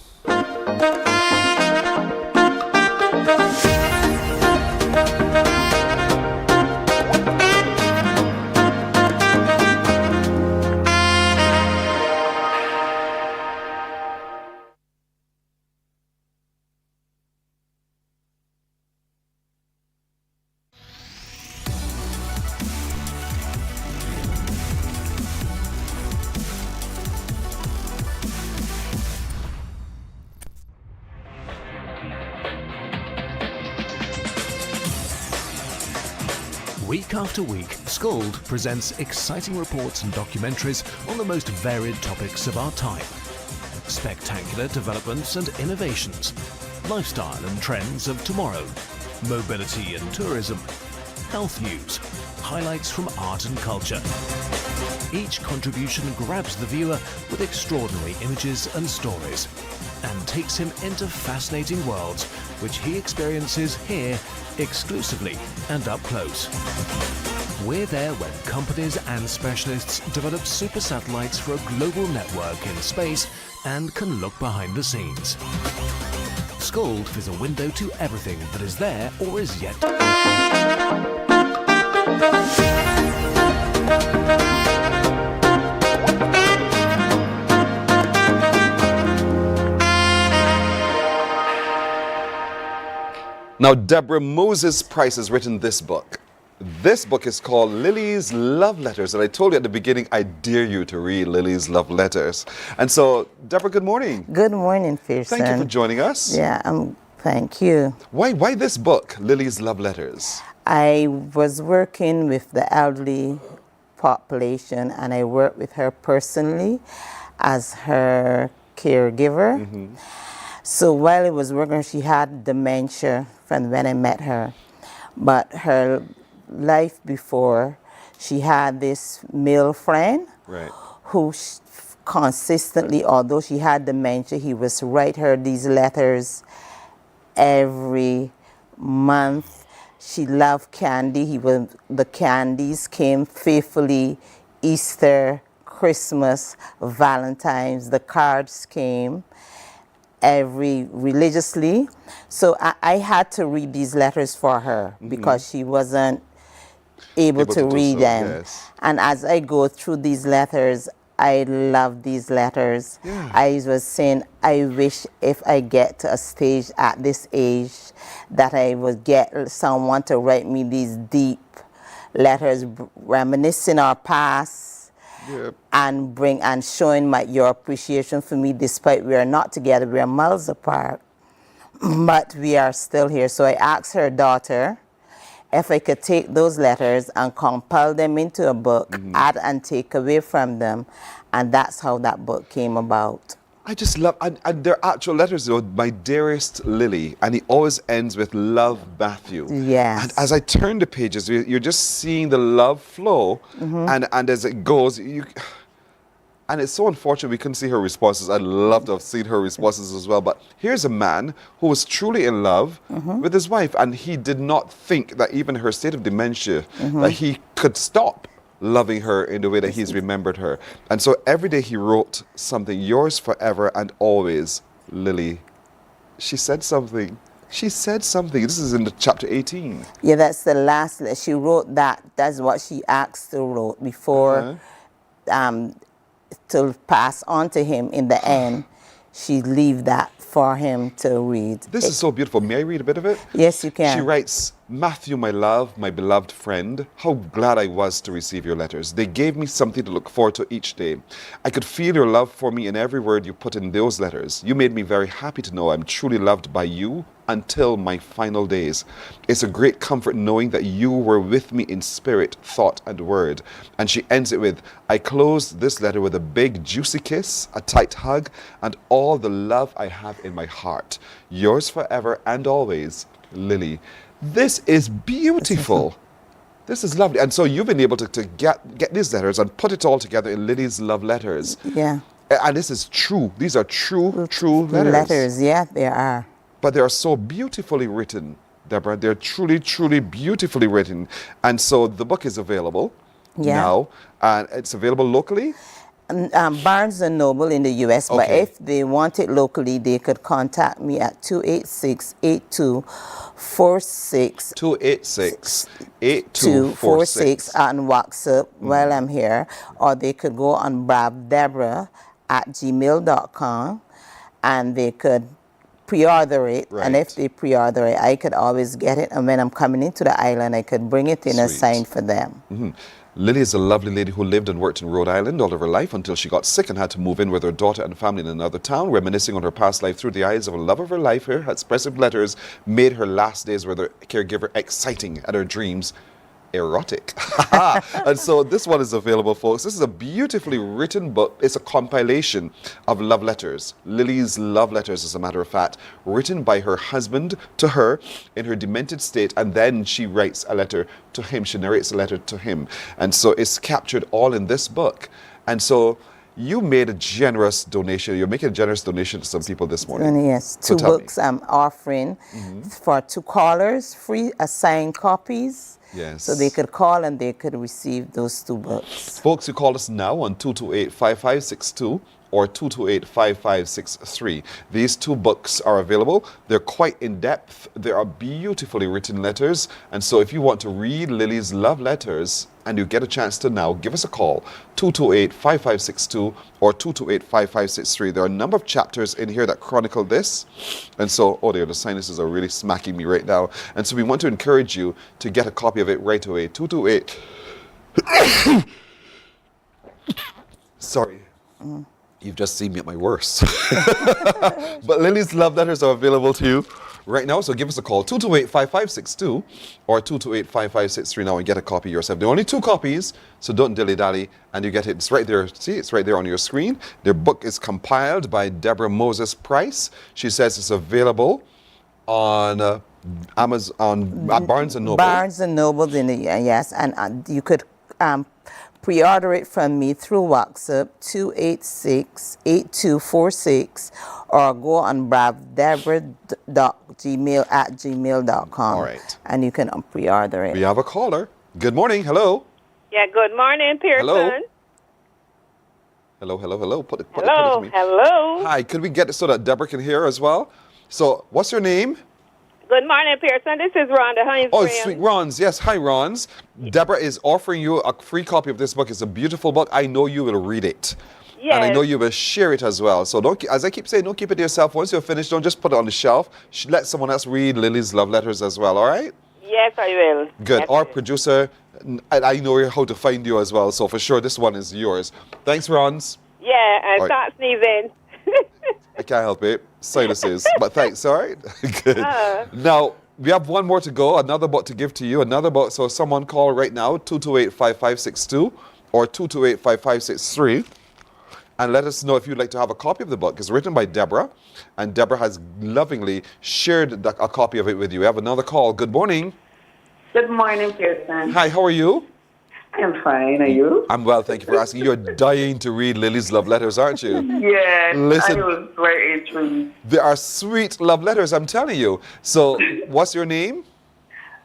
Week after week, Scold presents exciting reports and documentaries on the most varied topics of our time. Spectacular developments and innovations, lifestyle and trends of tomorrow, mobility and tourism, health news, highlights from art and culture. Each contribution grabs the viewer with extraordinary images and stories, and takes him into fascinating worlds which he experiences here exclusively and up close. We're there when companies and specialists develop super satellites for a global network in space and can look behind the scenes. Scold is a window to everything that is there or is yet. Now, Deborah Moses Price has written this book. This book is called Lily's Love Letters. And I told you at the beginning, I dare you to read Lily's Love Letters. And so, Deborah, good morning. Good morning, Pearson. Thank you for joining us. Yeah, thank you. Why this book, Lily's Love Letters? I was working with the elderly population, and I worked with her personally as her caregiver. So while I was working, she had dementia from when I met her. But her life before, she had this male friend who consistently, although she had dementia, he was write her these letters every month. She loved candy. The candies came faithfully, Easter, Christmas, Valentine's, the cards came religiously. So I had to read these letters for her because she wasn't able to read them. Yes. And as I go through these letters, I love these letters. I was saying, I wish if I get to a stage at this age that I would get someone to write me these deep letters reminiscing our past. And showing your appreciation for me, despite we are not together, we are miles apart, but we are still here. So I asked her daughter if I could take those letters and compile them into a book, add and take away from them, and that's how that book came about. I just love, and they're actual letters, though. My dearest Lily, and he always ends with love, Matthew. Yes. And as I turn the pages, you're just seeing the love flow, and as it goes, and it's so unfortunate we couldn't see her responses. I'd love to have seen her responses as well. But here's a man who was truly in love with his wife, and he did not think that even her state of dementia, that he could stop loving her in the way that he's remembered her. And so every day he wrote something, yours forever and always, Lily. She said something. She said something. This is in the chapter 18. Yeah, that's the last. She wrote that. That's what she asked to wrote before to pass on to him in the end. She leave that for him to read. This is so beautiful. May I read a bit of it? Yes, you can. She writes, Matthew, my love, my beloved friend, how glad I was to receive your letters. They gave me something to look forward to each day. I could feel your love for me in every word you put in those letters. You made me very happy to know I'm truly loved by you until my final days. It's a great comfort knowing that you were with me in spirit, thought, and word. And she ends it with, I close this letter with a big juicy kiss, a tight hug, and all the love I have in my heart. Yours forever and always, Lily. This is beautiful. This is lovely. And so you've been able to get these letters and put it all together in Lily's Love Letters. Yeah. And this is true. These are true letters. Letters, yeah, they are. But they are so beautifully written, Deborah. They're truly, truly beautifully written. And so the book is available now. And it's available locally? Barnes & Noble in the U.S., but if they want it locally, they could contact me at 286-8246. 286-8246 on WhatsApp while I'm here, or they could go on brabdeborah@gmail.com and they could pre-order it, and if they pre-order it, I could always get it, and when I'm coming into the island, I could bring it in and sign for them. Lily is a lovely lady who lived and worked in Rhode Island all of her life until she got sick and had to move in with her daughter and family in another town. Reminiscing on her past life through the eyes of a love of her life, her expressive letters made her last days with her caregiver exciting and her dreams erotic. And so this one is available, folks. This is a beautifully written book. It's a compilation of love letters. Lily's love letters, as a matter of fact, written by her husband to her in her demented state, and then she writes a letter to him. She narrates a letter to him. And so it's captured all in this book. And so you made a generous donation. You're making a generous donation to some people this morning. Yes, two books I'm offering for 2 callers, free assigned copies. Yes. So they could call and they could receive those 2 books. Folks, you call us now on 228-5562 or 228-5563. These two books are available. They're quite in-depth. They are beautifully written letters. And so if you want to read Lily's love letters and you get a chance to now, give us a call, 228-5562 or 228-5563. There are a number of chapters in here that chronicle this. And so, oh, the sinuses are really smacking me right now. And so we want to encourage you to get a copy of it right away. 228. Sorry. You've just seen me at my worst. But Lily's love letters are available to you right now. So give us a call, 228-5562 or 228-5563 now and get a copy yourself. There are only 2 copies, so don't dilly-dally. And you get it. It's right there. See, it's right there on your screen. Their book is compiled by Deborah Moses Price. She says it's available on Amazon, Barnes & Noble. Barnes & Noble, yes. And you could pre-order it from me through WhatsApp 286-8246 or go on bravdeborah.gmail@gmail.com. All right. And you can pre-order it. We have a caller. Good morning. Hello. Yeah, good morning, Pearson. Hello. Hello. Put it to me. Hello. Hi, could we get it so that Deborah can hear as well? So, what's your name? Good morning, Pearson. This is Rhonda Hines. Oh, sweet Rons. Yes, hi Rons. Deborah is offering you a free copy of this book. It's a beautiful book. I know you will read it. Yes. And I know you will share it as well. So don't, as I keep saying, don't keep it to yourself. Once you're finished, don't just put it on the shelf. Let someone else read Lily's love letters as well, all right? Yes, I will. Good. Yes, Our producer, I know how to find you as well. So for sure, this one is yours. Thanks, Rons. Yeah, and All start sneezing. I can't help it. Sinuses. But thanks, all right? Good. Now, we have one more to go, another book to give to you, another book. So someone call right now, 228-5562 or 228-5563, and let us know if you'd like to have a copy of the book. It's written by Deborah, and Deborah has lovingly shared a copy of it with you. We have another call. Good morning. Good morning, Pearson. Hi, how are you? I'm fine. Are you? I'm well, thank you for asking. You're dying to read Lily's love letters, aren't you? Yes, Listen, I was very intrigued. they are sweet love letters, I'm telling you. So, what's your name?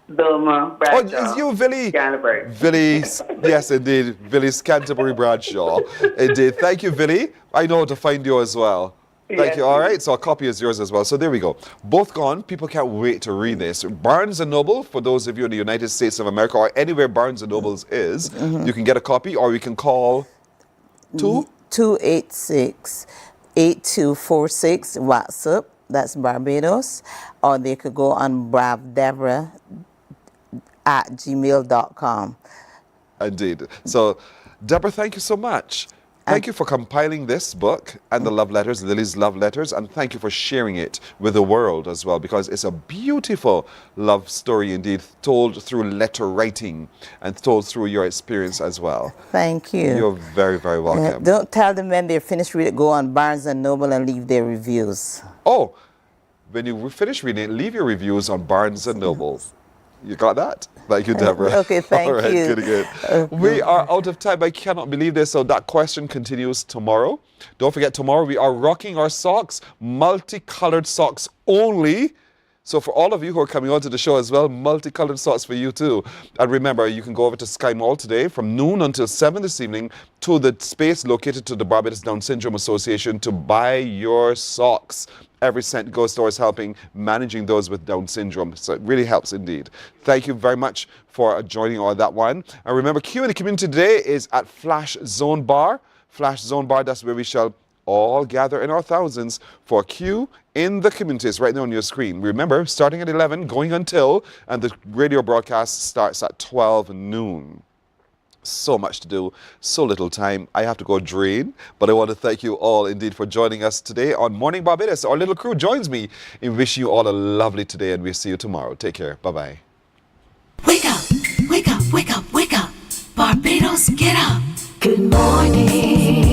Vilma Oh, Bradshaw. it's you, Villy. Canterbury. Villy, yes, indeed. Villy's Canterbury Bradshaw. Indeed. Thank you, Villy. I know how to find you as well. Thank you. All right. So a copy is yours as well. So there we go. Both gone. People can't wait to read this. Barnes & Noble, for those of you in the United States of America or anywhere Barnes & Nobles is, you can get a copy or you can call 286-8246 WhatsApp. That's Barbados. Or they could go on bravdeborah@gmail.com. Indeed. So, Deborah, thank you so much. Thank you for compiling this book and the love letters, Lily's love letters, and thank you for sharing it with the world as well, because it's a beautiful love story indeed, told through letter writing and told through your experience as well. Thank you. You're very, very welcome. Don't tell them when they're finished reading, go on Barnes & Noble and leave their reviews. Oh, when you finish reading it, leave your reviews on Barnes & Noble. You got that? Thank you, Deborah. Okay, thank All right, you. Good. We are out of time. I cannot believe this. So that question continues tomorrow. Don't forget, tomorrow we are rocking our socks, multicolored socks only. So for all of you who are coming on to the show as well, multicolored socks for you too. And remember, you can go over to Sky Mall today from noon until 7 this evening to the space located to the Barbados Down Syndrome Association to buy your socks. Every cent goes towards helping managing those with Down syndrome. So it really helps indeed. Thank you very much for joining on that one. And remember, Q in the community today is at Flash Zone Bar. Flash Zone Bar, that's where we shall all gather in our thousands for Q in the communities right now on your screen. Remember, starting at 11, going until, and the radio broadcast starts at 12 noon. So much to do, so little time. I have to go drain, but I want to thank you all indeed for joining us today on Morning Barbados. Our little crew joins me in wishing you all a lovely today, and we'll see you tomorrow. Take care. Bye-bye. Wake up, wake up, wake up, wake up. Barbados, get up. Good morning.